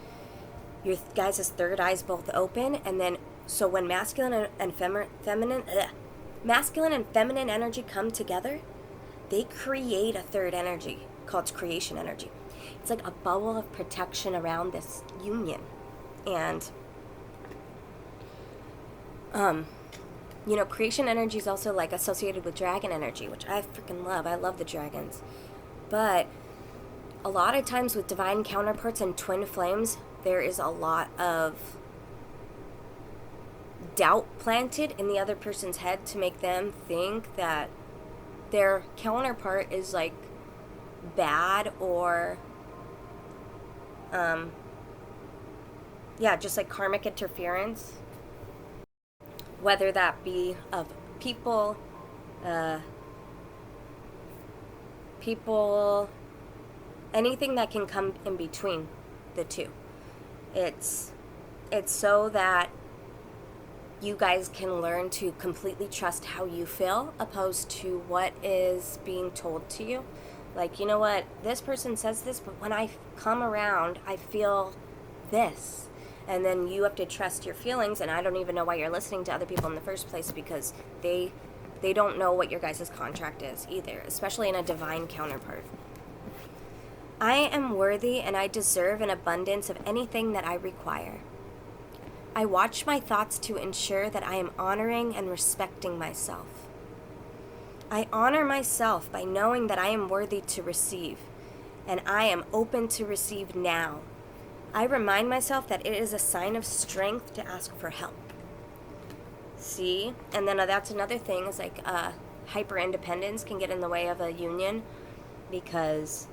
your guys' third eye's both open. And then, so when masculine and feminine energy come together, they create a third energy called creation energy. It's like a bubble of protection around this union. And you know, creation energy is also like associated with dragon energy, which I freaking love. I love the dragons. But a lot of times with divine counterparts and twin flames, there is a lot of doubt planted in the other person's head to make them think that their counterpart is like bad or just like karmic interference, whether that be of people, anything that can come in between the two. It's so that you guys can learn to completely trust how you feel opposed to what is being told to you. Like, you know what, this person says this, but when I come around, I feel this. And then you have to trust your feelings, and I don't even know why you're listening to other people in the first place, because they don't know what your guys' contract is either, especially in a divine counterpart. I am worthy and I deserve an abundance of anything that I require. I watch my thoughts to ensure that I am honoring and respecting myself. I honor myself by knowing that I am worthy to receive, and I am open to receive now. I remind myself that it is a sign of strength to ask for help. See? And then that's another thing, is like hyper independence can get in the way of a union, because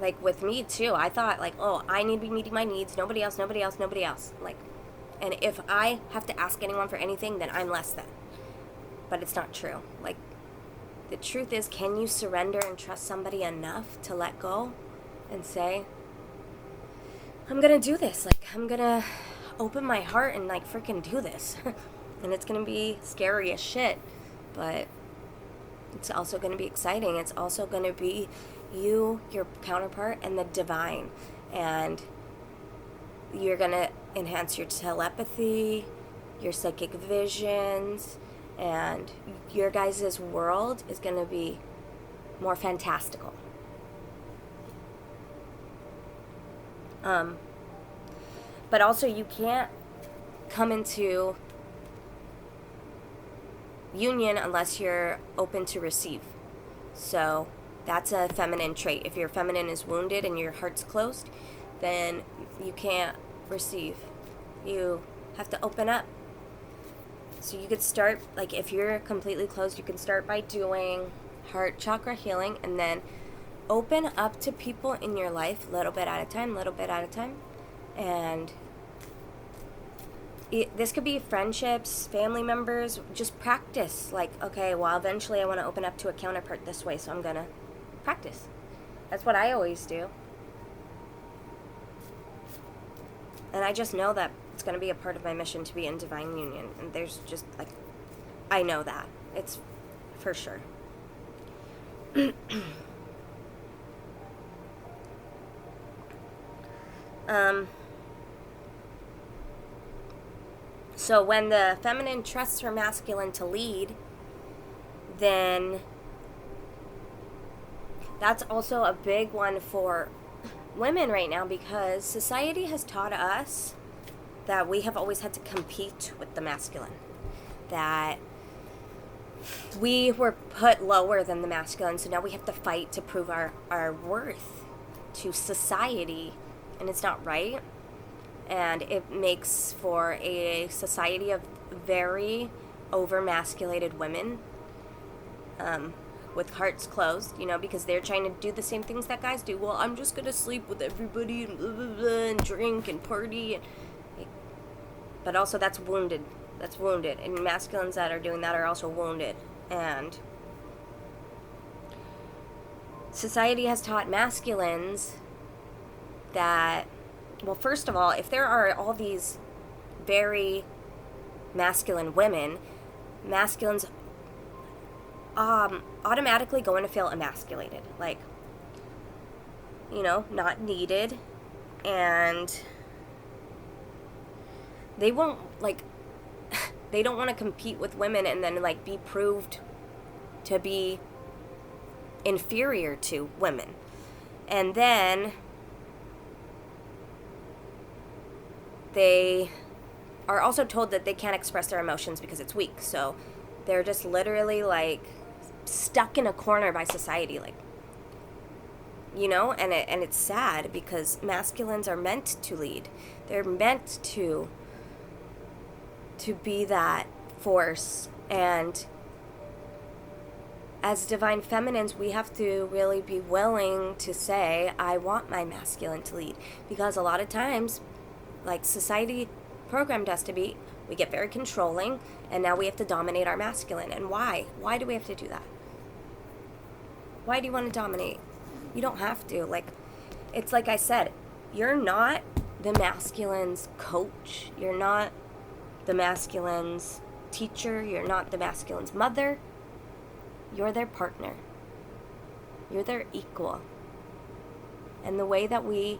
like with me too, I thought like, oh, I need to be meeting my needs, nobody else. Like, and if I have to ask anyone for anything, then I'm less than. But it's not true. Like, the truth is, can you surrender and trust somebody enough to let go and say, I'm gonna do this. Like, I'm gonna open my heart and like freaking do this. And it's gonna be scary as shit, but it's also gonna be exciting. It's also gonna be you, your counterpart, and the divine. And you're gonna enhance your telepathy, your psychic visions, and your guys' world is going to be more fantastical. But also, you can't come into union unless you're open to receive. So that's a feminine trait. If your feminine is wounded and your heart's closed, then you can't receive. You have to open up. So you could start, like, if you're completely closed, you can start by doing heart chakra healing, and then open up to people in your life little bit at a time. And this could be friendships, family members. Just practice. Like, okay, well, eventually I want to open up to a counterpart this way, so I'm going to practice. That's what I always do. And I just know that it's going to be a part of my mission to be in divine union. And there's just, like, I know that. It's for sure. So when the feminine trusts her masculine to lead, then that's also a big one for women right now, because society has taught us that we have always had to compete with the masculine, that we were put lower than the masculine, so now we have to fight to prove our worth to society, and it's not right. And it makes for a society of very over-masculated women, with hearts closed, because they're trying to do the same things that guys do. Well, I'm just going to sleep with everybody and blah, blah, blah, and drink and party. But also that's wounded. That's wounded. And masculines that are doing that are also wounded. And society has taught masculines that, well, first of all, if there are all these very masculine women, masculines automatically going to feel emasculated, like, not needed, and they won't, like, they don't want to compete with women and then, like, be proved to be inferior to women. And then they are also told that they can't express their emotions because it's weak. So they're just literally, like, stuck in a corner by society, like, and it's sad, because masculines are meant to lead. They're meant to be that force. And as divine feminines, we have to really be willing to say, I want my masculine to lead. Because a lot of times, like, society programmed us to be, we get very controlling, and now we have to dominate our masculine. And why? Why do we have to do that? Why do you want to dominate? You don't have to. Like, it's like I said, you're not the masculine's coach. You're not the masculine's teacher. You're not the masculine's mother. You're their partner. You're their equal. And the way that we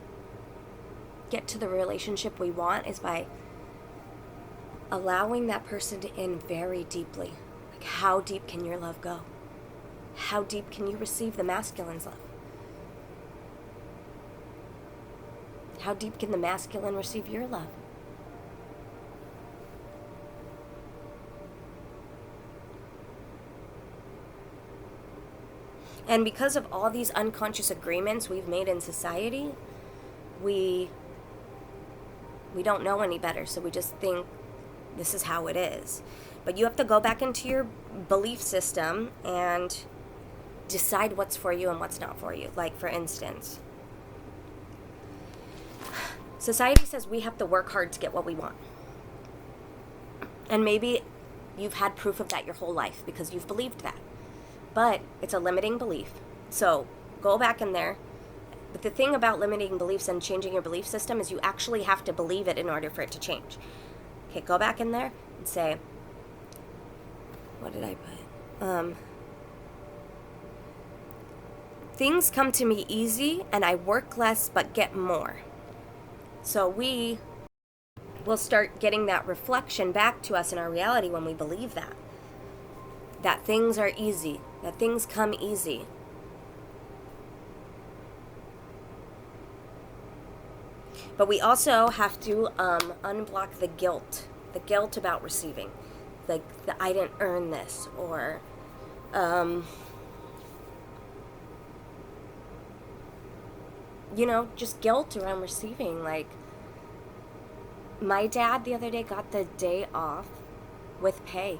get to the relationship we want is by allowing that person in very deeply. Like, how deep can your love go? How deep can you receive the masculine's love? How deep can the masculine receive your love? And because of all these unconscious agreements we've made in society, we don't know any better, so we just think this is how it is. But you have to go back into your belief system and decide what's for you and what's not for you. Like, for instance, society says we have to work hard to get what we want. And maybe you've had proof of that your whole life because you've believed that. But it's a limiting belief. So go back in there. But the thing about limiting beliefs and changing your belief system is you actually have to believe it in order for it to change. Okay, go back in there and say, what did I put? Things come to me easy, and I work less but get more. So we will start getting that reflection back to us in our reality when we believe that. That things are easy, that things come easy. But we also have to unblock the guilt about receiving. Like, I didn't earn this, or just guilt around receiving. Like, my dad the other day got the day off with pay.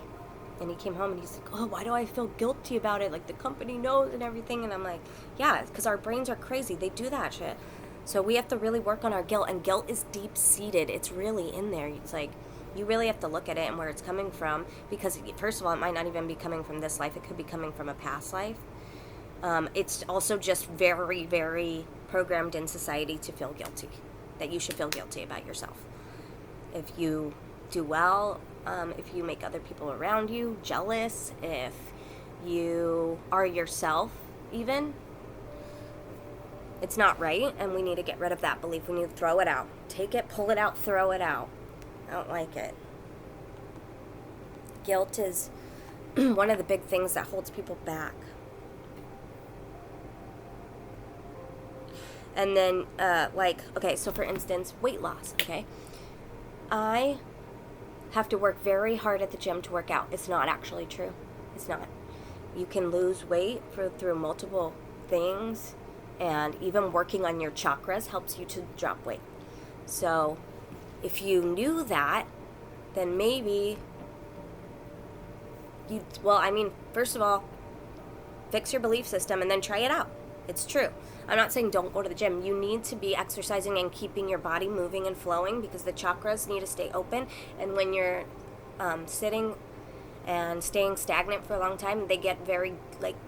And he came home and he's like, oh, why do I feel guilty about it? Like, the company knows and everything. And I'm like, yeah, because our brains are crazy. They do that shit. So we have to really work on our guilt. And guilt is deep-seated. It's really in there. It's like, you really have to look at it and where it's coming from. Because, first of all, it might not even be coming from this life. It could be coming from a past life. It's also just very, very programmed in society to feel guilty. That you should feel guilty about yourself. If you do well, if you make other people around you jealous, if you are yourself even, it's not right, and we need to get rid of that belief. We need to throw it out. Take it, pull it out, throw it out. I don't like it. Guilt is one of the big things that holds people back. And then, okay, so for instance, weight loss, okay? I have to work very hard at the gym to work out. It's not actually true. It's not. You can lose weight through multiple things, and even working on your chakras helps you to drop weight. So if you knew that, then maybe first of all, fix your belief system and then try it out. It's true. I'm not saying don't go to the gym. You need to be exercising and keeping your body moving and flowing because the chakras need to stay open. And when you're sitting and staying stagnant for a long time, they get very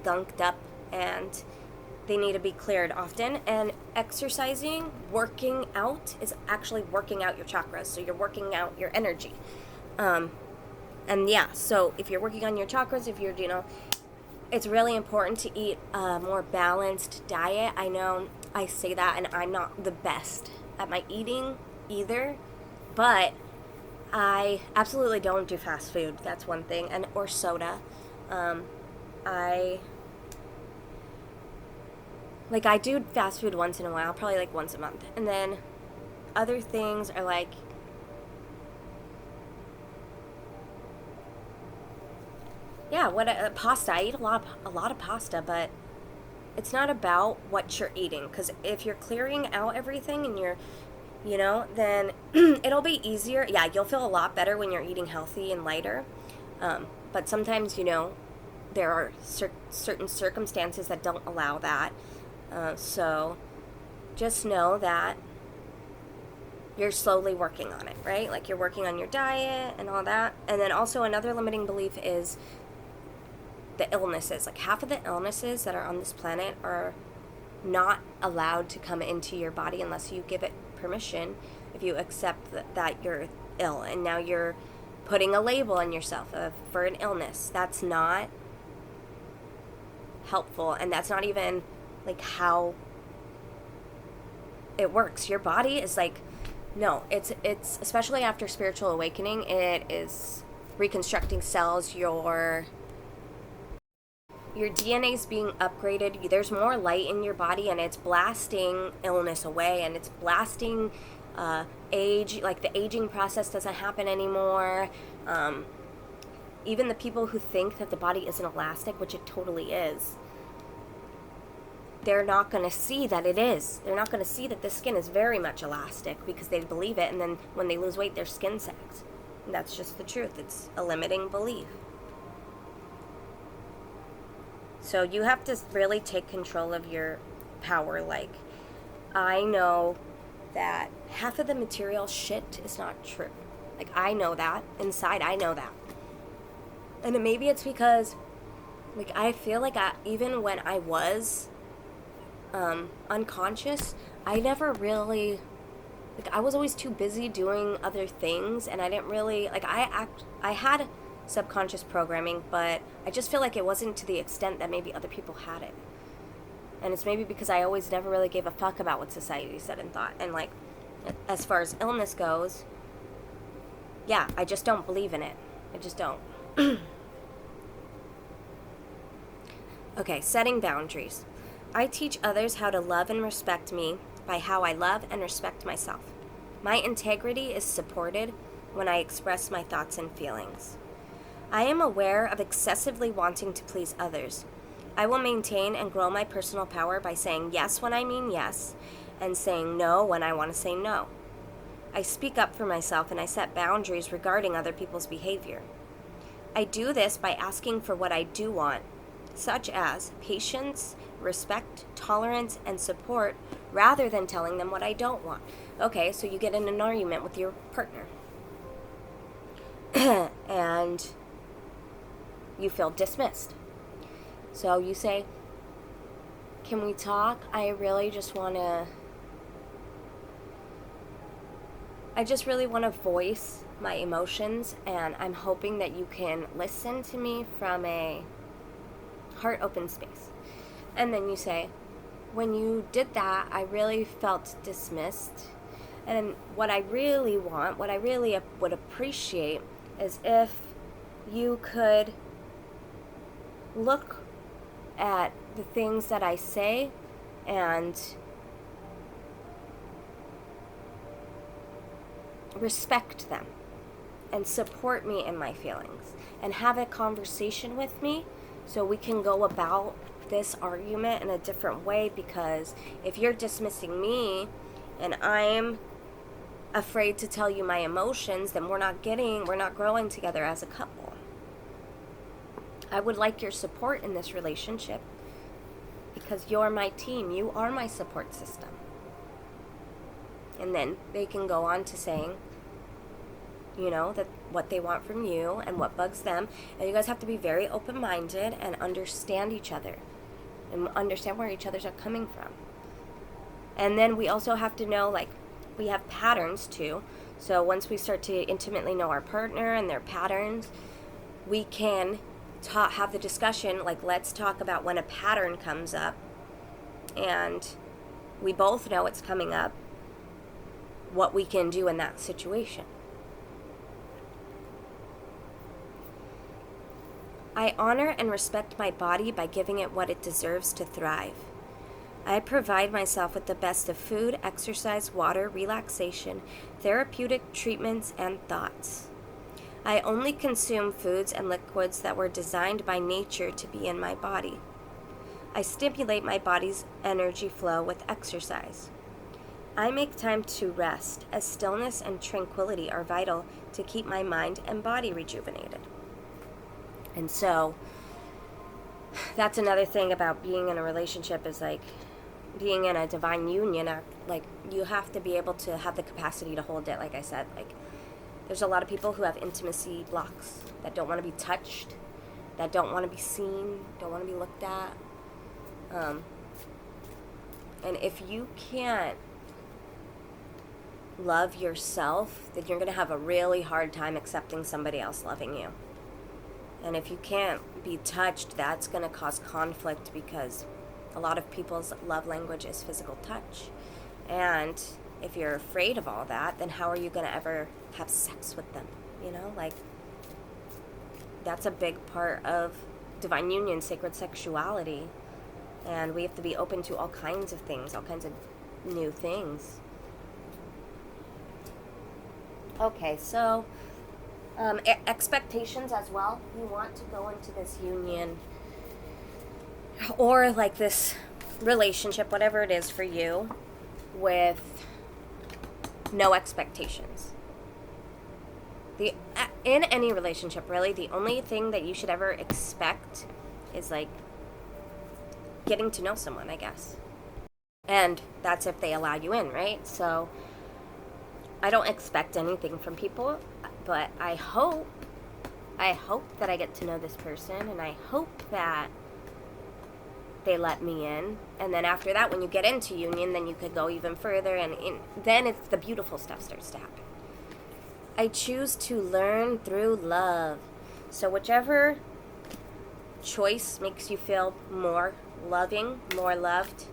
gunked up and they need to be cleared often. And exercising, working out is actually working out your chakras. So you're working out your energy. So if you're working on your chakras, if you're, it's really important to eat a more balanced diet. I know I say that, and I'm not the best at my eating either, but I absolutely don't do fast food. That's one thing, or soda. I do fast food once in a while, probably once a month, and then other things are pasta. I eat a lot of pasta, but it's not about what you're eating. Because if you're clearing out everything and you're, then it'll be easier. Yeah, you'll feel a lot better when you're eating healthy and lighter. But sometimes, there are certain circumstances that don't allow that. So just know that you're slowly working on it, right? You're working on your diet and all that. And then also another limiting belief is the illnesses. Half of the illnesses that are on this planet are not allowed to come into your body unless you give it permission, if you accept that you're ill. And now you're putting a label on yourself for an illness. That's not helpful, and that's not even how it works. Your body is no, it's especially after spiritual awakening, it is reconstructing cells. Your DNA is being upgraded. There's more light in your body, and it's blasting illness away, and it's blasting age. The aging process doesn't happen anymore. Even the people who think that the body isn't elastic, which it totally is, they're not going to see that it is. They're not going to see that the skin is very much elastic because they believe it, and then when they lose weight, their skin sags. And that's just the truth. It's a limiting belief. So you have to really take control of your power. I know that half of the material shit is not true. I know that. Inside, I know that. And maybe it's because, I feel even when I was unconscious, I never really, I was always too busy doing other things, and I didn't really, I had subconscious programming, but I just feel it wasn't to the extent that maybe other people had it. And it's maybe because I always never really gave a fuck about what society said and thought. And as far as illness goes, yeah, I just don't believe in it. I just don't. Okay, setting boundaries. I teach others how to love and respect me by how I love and respect myself. My integrity is supported when I express my thoughts and feelings. I am aware of excessively wanting to please others. I will maintain and grow my personal power by saying yes when I mean yes, and saying no when I want to say no. I speak up for myself, and I set boundaries regarding other people's behavior. I do this by asking for what I do want, such as patience, respect, tolerance, and support, rather than telling them what I don't want. Okay, so you get in an argument with your partner. And you feel dismissed. So you say, can we talk? I just really want to voice my emotions, and I'm hoping that you can listen to me from a heart open space. And then you say, when you did that, I really felt dismissed. And what I really want, what I really would appreciate, is if you could look at the things that I say and respect them and support me in my feelings and have a conversation with me so we can go about this argument in a different way. Because if you're dismissing me and I'm afraid to tell you my emotions, then we're not growing together as a couple. I would like your support in this relationship because you're my team. You are my support system. And then they can go on to saying, that what they want from you and what bugs them. And you guys have to be very open-minded and understand each other and understand where each other's are coming from. And then we also have to know, we have patterns too. So once we start to intimately know our partner and their patterns, we can have the discussion, let's talk about when a pattern comes up and we both know it's coming up, what we can do in that situation. I honor and respect my body by giving it what it deserves to thrive. I provide myself with the best of food, exercise, water, relaxation, therapeutic treatments, and thoughts. I only consume foods and liquids that were designed by nature to be in my body. I stimulate my body's energy flow with exercise. I make time to rest, as stillness and tranquility are vital to keep my mind and body rejuvenated. And so, that's another thing about being in a relationship is being in a divine union. You have to be able to have the capacity to hold it. Like I said, there's a lot of people who have intimacy blocks that don't want to be touched, that don't want to be seen, don't want to be looked at. And if you can't love yourself, then you're going to have a really hard time accepting somebody else loving you. And if you can't be touched, that's going to cause conflict because a lot of people's love language is physical touch. And if you're afraid of all that, then how are you going to ever have sex with them? That's a big part of divine union, sacred sexuality. And we have to be open to all kinds of things, all kinds of new things. Okay, so expectations as well. You want to go into this union or this relationship, whatever it is for you, with no expectations. In any relationship, really, the only thing that you should ever expect is getting to know someone, I guess. And that's if they allow you in, right? So I don't expect anything from people, but I hope that I get to know this person, and I hope that they let me in. And then after that, when you get into union, then you could go even further, and then it's the beautiful stuff starts to happen. I choose to learn through love. So whichever choice makes you feel more loving, more loved,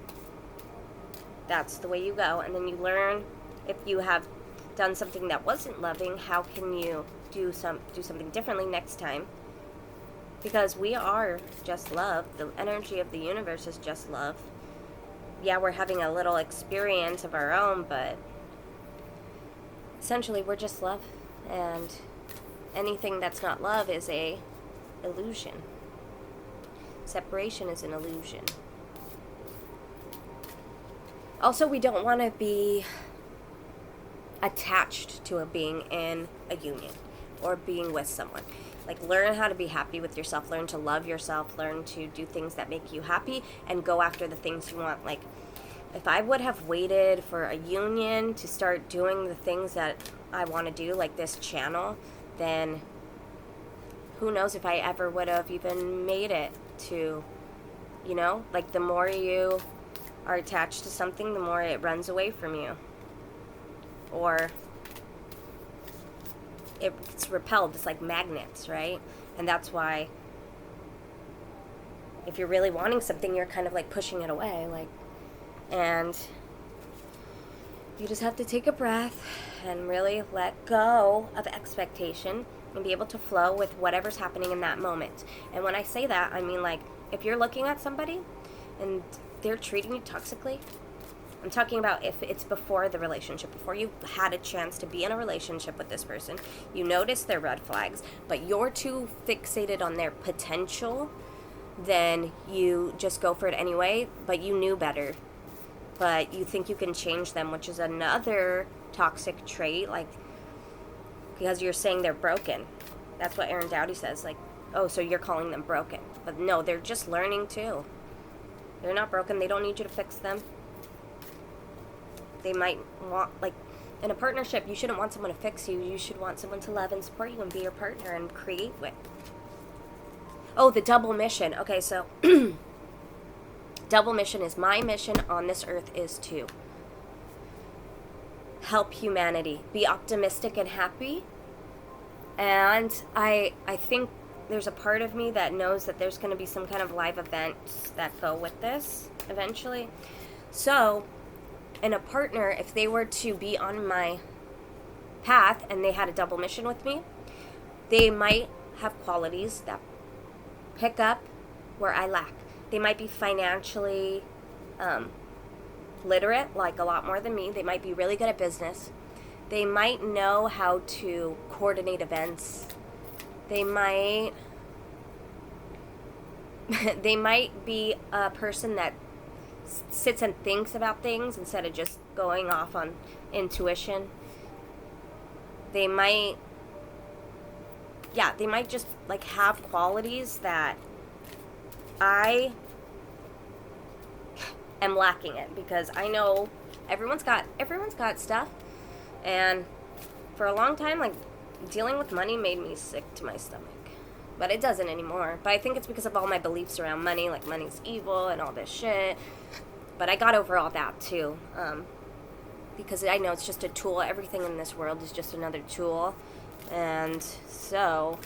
that's the way you go. And then you learn, if you have done something that wasn't loving, how can you do something differently next time? Because we are just love. The energy of the universe is just love. Yeah, we're having a little experience of our own, but essentially we're just love. And anything that's not love is a illusion. Separation is an illusion. Also, we don't want to be attached to being in a union or being with someone. Learn how to be happy with yourself, learn to love yourself, learn to do things that make you happy, and go after the things you want. If I would have waited for a union to start doing the things that I want to do, like this channel, then who knows if I ever would have even made it to, the more you are attached to something, the more it runs away from you. Or it's repelled. It's like magnets, right? And that's why if you're really wanting something, you're kind of pushing it away. And you just have to take a breath and really let go of expectation and be able to flow with whatever's happening in that moment. And when I say that, I mean if you're looking at somebody and they're treating you toxically, I'm talking about if it's before the relationship, before you've had a chance to be in a relationship with this person, you notice their red flags, but you're too fixated on their potential, then you just go for it anyway, but you knew better. But you think you can change them, which is another toxic trait, like, because you're saying they're broken. That's what Aaron Doughty says, like, oh, so you're calling them broken. But no, they're just learning too. They're not broken. They don't need you to fix them. They might want, like, in a partnership, you shouldn't want someone to fix you. You should want someone to love and support you and be your partner and create with. Oh, the double mission. Okay, so double mission is my mission on this earth is to help humanity, be optimistic and happy. And I think there's a part of me that knows that there's going to be some kind of live events that go with this eventually. So, in a partner, if they were to be on my path and they had a double mission with me, they might have qualities that pick up where I lack. They might be financially literate, like a lot more than me. They might be really good at business. They might know how to coordinate events. They might be a person that sits and thinks about things instead of just going off on intuition. They might just like have qualities that I am lacking in, because I know everyone's got stuff, and for a long time, like, dealing with money made me sick to my stomach. But it doesn't anymore. But I think it's because of all my beliefs around money, like money's evil and all this shit. But I got over all that too. Because I know it's just a tool. Everything in this world is just another tool. And so,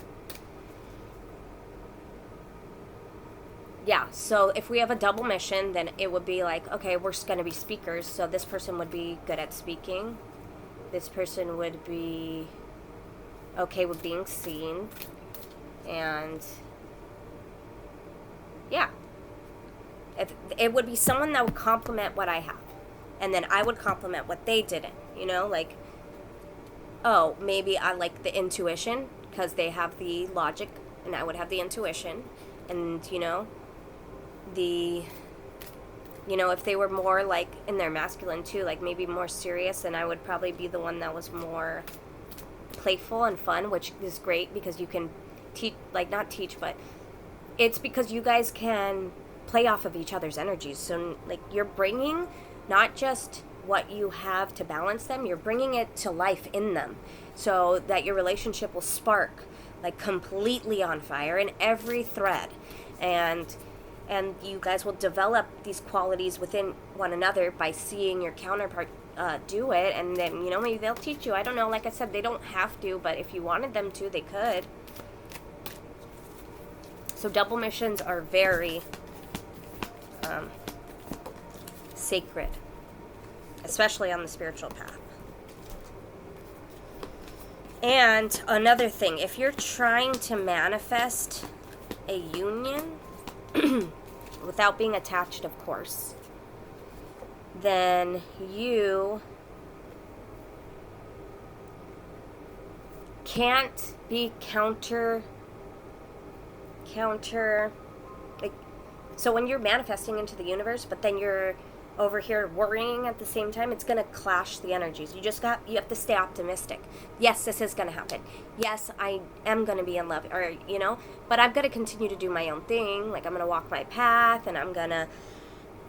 yeah, so if we have a double mission, then it would be like, okay, we're going to be speakers. So this person would be good at speaking. This person would be okay with being seen. And yeah, it would be someone that would complement what I have, and then I would complement what they didn't, like, oh, maybe I like the intuition because they have the logic and I would have the intuition. And if they were more like in their masculine too, like maybe more serious, then I would probably be the one that was more playful and fun, which is great because you can not teach, but it's because you guys can play off of each other's energies. So, like, you're bringing not just what you have to balance them, you're bringing it to life in them, so that your relationship will spark, like, completely on fire in every thread. And you guys will develop these qualities within one another by seeing your counterpart do it, and then, maybe they'll teach you. I don't know. Like I said, they don't have to, but if you wanted them to, they could. So double missions are very sacred, especially on the spiritual path. And another thing, if you're trying to manifest a union without being attached, of course, then you can't be like, so when you're manifesting into the universe, but then you're over here worrying at the same time, it's going to clash the energies. You have to stay optimistic. Yes, this is going to happen. Yes, I am going to be in love, or, but I'm going to continue to do my own thing. Like, I'm going to walk my path, and I'm going to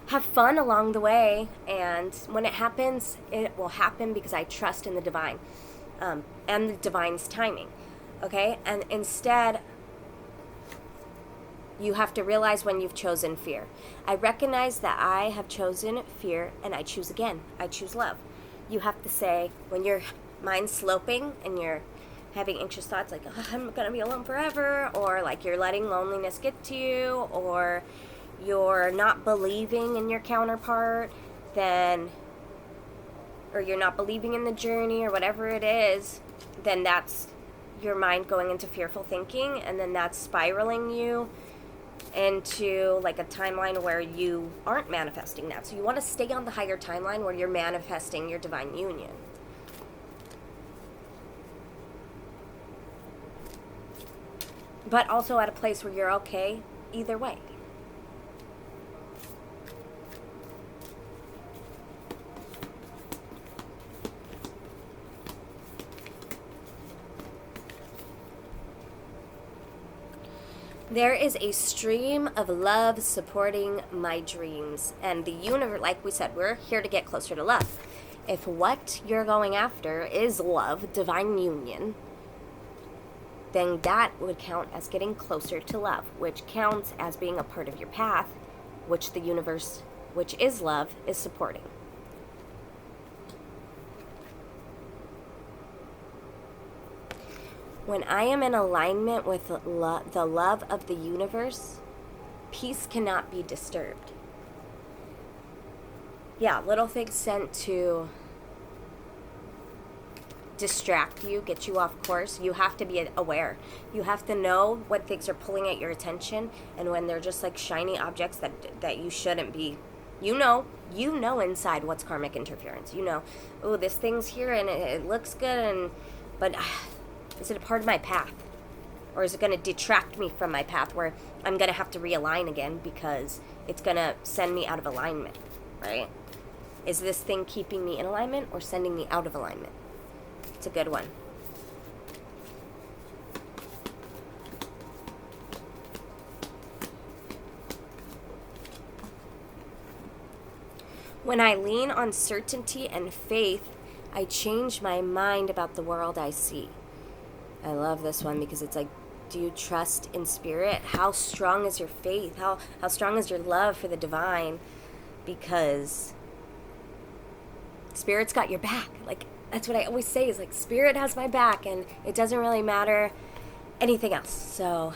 have fun along the way. And when it happens, it will happen because I trust in the divine, and the divine's timing. Okay? And instead, you have to realize when you've chosen fear. I recognize that I have chosen fear, and I choose again. I choose love. You have to say, when your mind's sloping and you're having anxious thoughts like, oh, I'm going to be alone forever, or like you're letting loneliness get to you, or you're not believing in your counterpart, or you're not believing in the journey, or whatever it is, then that's your mind going into fearful thinking, and then that's spiraling you. into like a timeline where you aren't manifesting that. So you want to stay on the higher timeline where you're manifesting your divine union. But also at a place where you're okay either way. There is a stream of love supporting my dreams. And the universe, like we said, we're here to get closer to love. If what you're going after is love, divine union, then that would count as getting closer to love, which counts as being a part of your path, which the universe, which is love, is supporting. When I am in alignment with the love of the universe, peace cannot be disturbed. Yeah, little things sent to distract you, get you off course. You have to be aware. You have to know what things are pulling at your attention, and when they're just like shiny objects that you shouldn't be. You know inside what's karmic interference. You know, oh, this thing's here and it looks good, but is it a part of my path? Or is it going to detract me from my path where I'm going to have to realign again because it's going to send me out of alignment, right? Is this thing keeping me in alignment or sending me out of alignment? It's a good one. When I lean on certainty and faith, I change my mind about the world I see. I love this one because it's like, do you trust in spirit? How strong is your faith? How strong is your love for the divine? Because spirit's got your back. Like, that's what I always say is like, spirit has my back, and it doesn't really matter anything else. So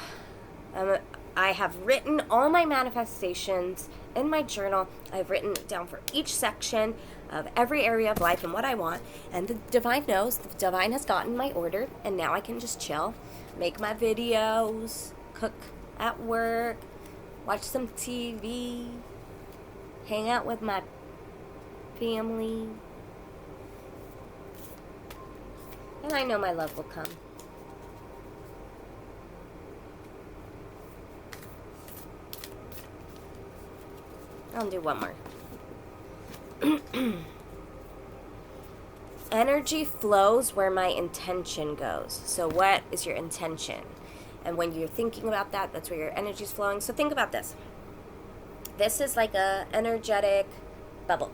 I have written all my manifestations in my journal. I've written it down for each section of every area of life and what I want, and the divine knows. The divine has gotten my order, and now I can just chill, make my videos, cook at work, watch some TV, hang out with my family, and I know my love will come. I'll do one more. Energy flows where my intention goes. So what is your intention? And when you're thinking about that, that's where your energy is flowing. So think about this. This is like a energetic bubble,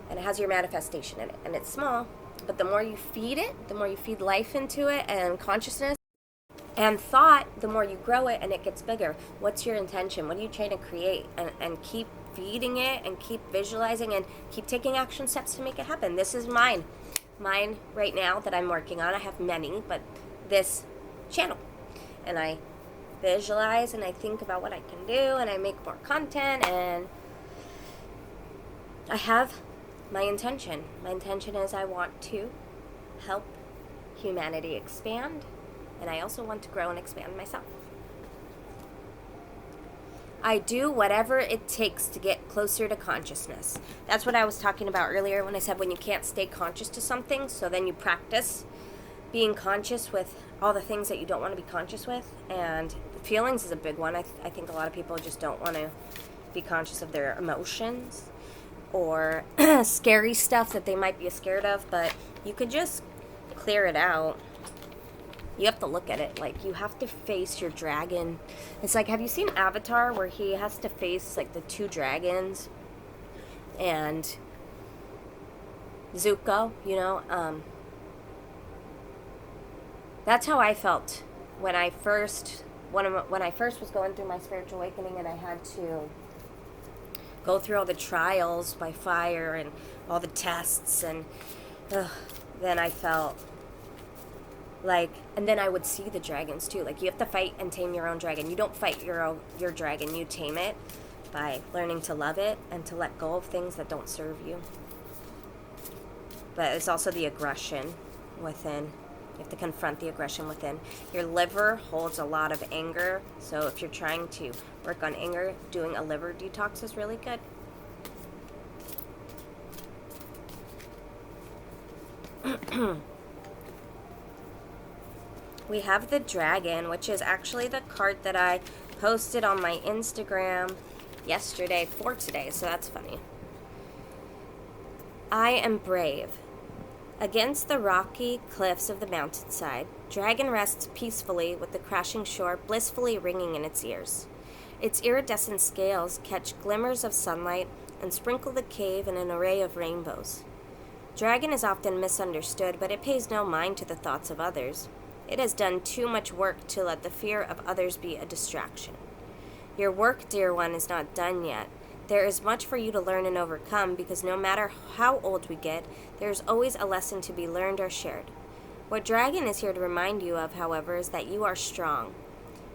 and it has your manifestation in it, and it's small, but the more you feed it, the more you feed life into it and consciousness and thought, the more you grow it and it gets bigger. What's your intention? What are you trying to create? And keep feeding it and keep visualizing and keep taking action steps to make it happen. This is mine right now that I'm working on. I have many, but this channel, and I visualize and I think about what I can do, and I make more content, and I have my intention. My intention is I want to help humanity expand, and I also want to grow and expand myself. I do whatever it takes to get closer to consciousness. That's what I was talking about earlier when I said when you can't stay conscious to something, so then you practice being conscious with all the things that you don't want to be conscious with. And feelings is a big one. I think a lot of people just don't want to be conscious of their emotions or scary stuff that they might be scared of, but you could just clear it out. You have to look at it like you have to face your dragon. It's like, have you seen Avatar where he has to face like the two dragons and Zuko, you know? That's how I felt when I first was going through my spiritual awakening, and I had to go through all the trials by fire and all the tests, and then I felt like, and then I would see the dragons too. Like, you have to fight and tame your own dragon. You don't fight your dragon, you tame it by learning to love it and to let go of things that don't serve you. But it's also the aggression within You have to confront the aggression within. Your liver holds a lot of anger, so if you're trying to work on anger, doing a liver detox is really good. We have the dragon, which is actually the card that I posted on my Instagram yesterday for today, so that's funny. I am brave. Against the rocky cliffs of the mountainside, dragon rests peacefully with the crashing shore blissfully ringing in its ears. Its iridescent scales catch glimmers of sunlight and sprinkle the cave in an array of rainbows. Dragon is often misunderstood, but it pays no mind to the thoughts of others. It has done too much work to let the fear of others be a distraction. Your work, dear one, is not done yet. There is much for you to learn and overcome because no matter how old we get, there is always a lesson to be learned or shared. What Dragon is here to remind you of, however, is that you are strong.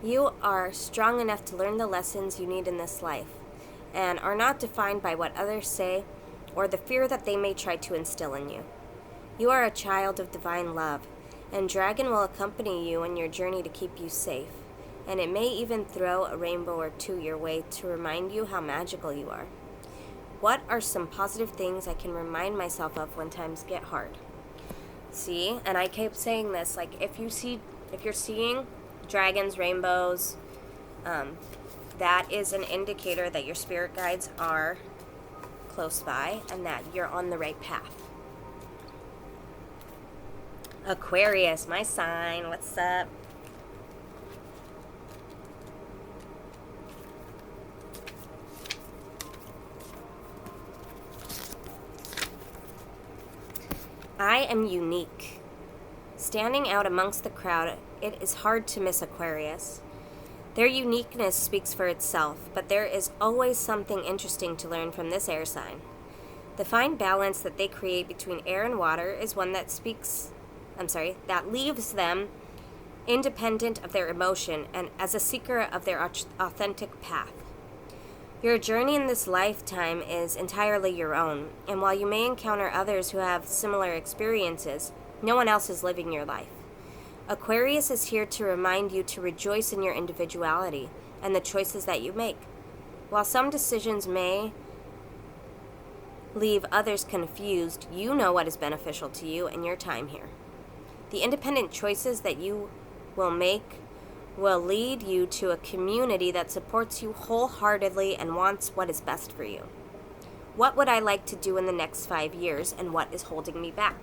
You are strong enough to learn the lessons you need in this life and are not defined by what others say or the fear that they may try to instill in you. You are a child of divine love, and Dragon will accompany you on your journey to keep you safe. And it may even throw a rainbow or two your way to remind you how magical you are. What are some positive things I can remind myself of when times get hard? See, and I keep saying this, like if you're seeing dragons, rainbows, that is an indicator that your spirit guides are close by and that you're on the right path. Aquarius, my sign, what's up? I am unique. Standing out amongst the crowd, it is hard to miss Aquarius. Their uniqueness speaks for itself, but there is always something interesting to learn from this air sign. The fine balance that they create between air and water is one that leaves them independent of their emotion and as a seeker of their authentic path. Your journey in this lifetime is entirely your own, and while you may encounter others who have similar experiences, no one else is living your life. Aquarius is here to remind you to rejoice in your individuality and the choices that you make. While some decisions may leave others confused, you know what is beneficial to you and your time here. The independent choices that you will make will lead you to a community that supports you wholeheartedly and wants what is best for you. What would I like to do in the next 5 years, and what is holding me back?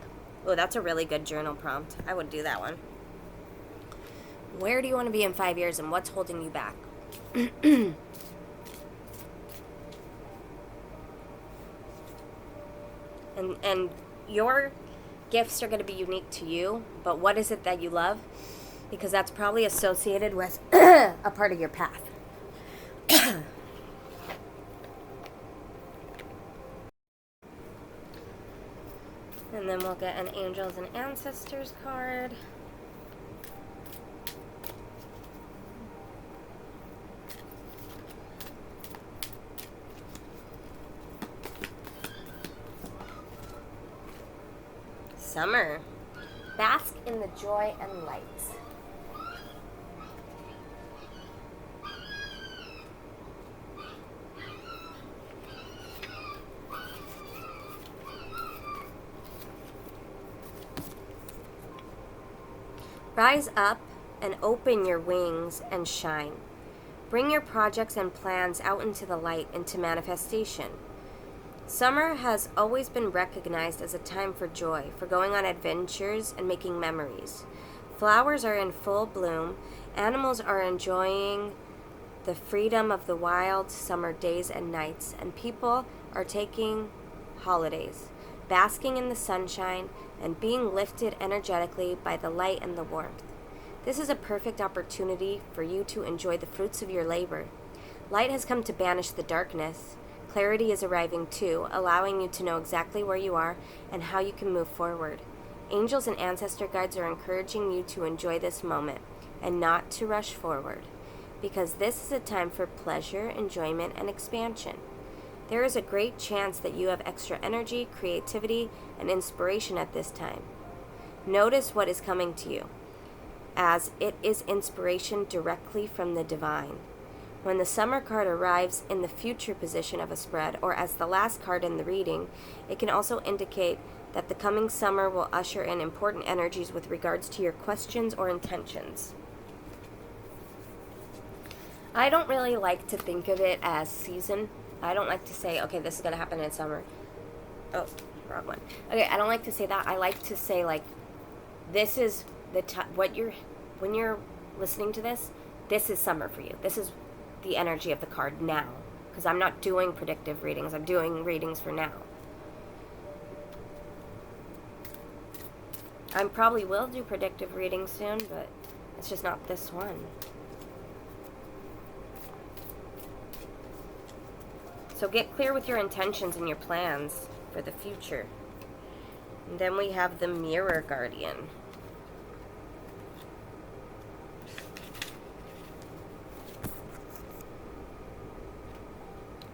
Oh, that's a really good journal prompt. I would do that one. Where do you want to be in 5 years, and what's holding you back? and your gifts are going to be unique to you, but what is it that you love? Because that's probably associated with a part of your path. And then we'll get an Angels and Ancestors card. Summer. Bask in the joy and light. Rise up and open your wings and shine. Bring your projects and plans out into the light, into manifestation. Summer has always been recognized as a time for joy, for going on adventures and making memories. Flowers are in full bloom, animals are enjoying the freedom of the wild summer days and nights, and people are taking holidays, basking in the sunshine and being lifted energetically by the light and the warmth. This is a perfect opportunity for you to enjoy the fruits of your labor. Light has come to banish the darkness. Clarity is arriving too, allowing you to know exactly where you are and how you can move forward. Angels and ancestor guides are encouraging you to enjoy this moment and not to rush forward, because this is a time for pleasure, enjoyment, and expansion. There is a great chance that you have extra energy, creativity, and inspiration at this time. Notice what is coming to you, as it is inspiration directly from the divine. When the summer card arrives in the future position of a spread, or as the last card in the reading, it can also indicate that the coming summer will usher in important energies with regards to your questions or intentions. I don't really like to think of it as season. I don't like to say, okay, this is going to happen in summer. Oh, wrong one. Okay, I don't like to say that. I like to say, like, this is the time, when you're listening to this is summer for you. This is the energy of the card now, because I'm not doing predictive readings. I'm doing readings for now. I probably will do predictive readings soon, but it's just not this one. So get clear with your intentions and your plans for the future. And then we have the Mirror Guardian.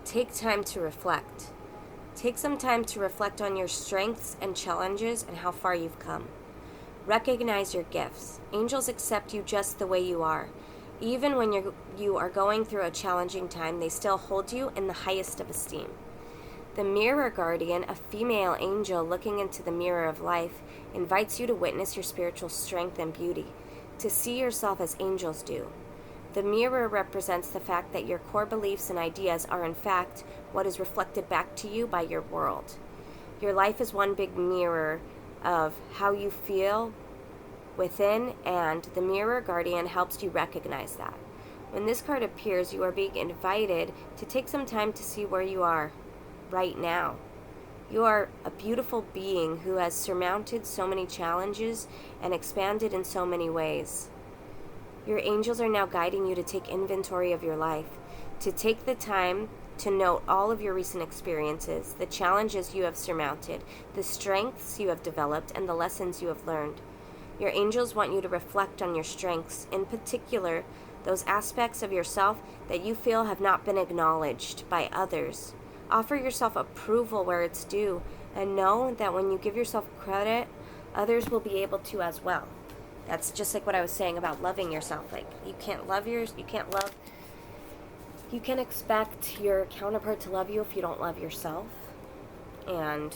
Take time to reflect. Take some time to reflect on your strengths and challenges and how far you've come. Recognize your gifts. Angels accept you just the way you are. Even when you are going through a challenging time, they still hold you in the highest of esteem. The Mirror Guardian, a female angel looking into the mirror of life, invites you to witness your spiritual strength and beauty, to see yourself as angels do. The mirror represents the fact that your core beliefs and ideas are in fact what is reflected back to you by your world. Your life is one big mirror of how you feel within, and the Mirror Guardian helps you recognize that. When this card appears, you are being invited to take some time to see where you are right now. You are a beautiful being who has surmounted so many challenges and expanded in so many ways. Your angels are now guiding you to take inventory of your life, to take the time to note all of your recent experiences, the challenges you have surmounted, the strengths you have developed, and the lessons you have learned. Your angels want you to reflect on your strengths, in particular, those aspects of yourself that you feel have not been acknowledged by others. Offer yourself approval where it's due, and know that when you give yourself credit, others will be able to as well. That's just like what I was saying about loving yourself. Like, you can't expect your counterpart to love you if you don't love yourself. And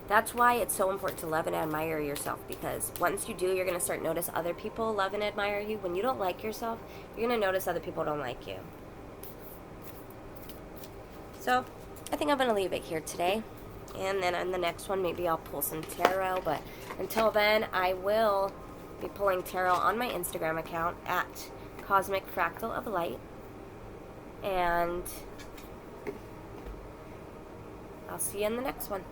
that's why it's so important to love and admire yourself, because once you do, you're going to start notice other people love and admire you. When you don't like yourself, you're going to notice other people don't like you. So I think I'm going to leave it here today. And then on the next one, maybe I'll pull some tarot. But until then, I will be pulling tarot on my Instagram account at Cosmic Fractal of Light. And I'll see you in the next one.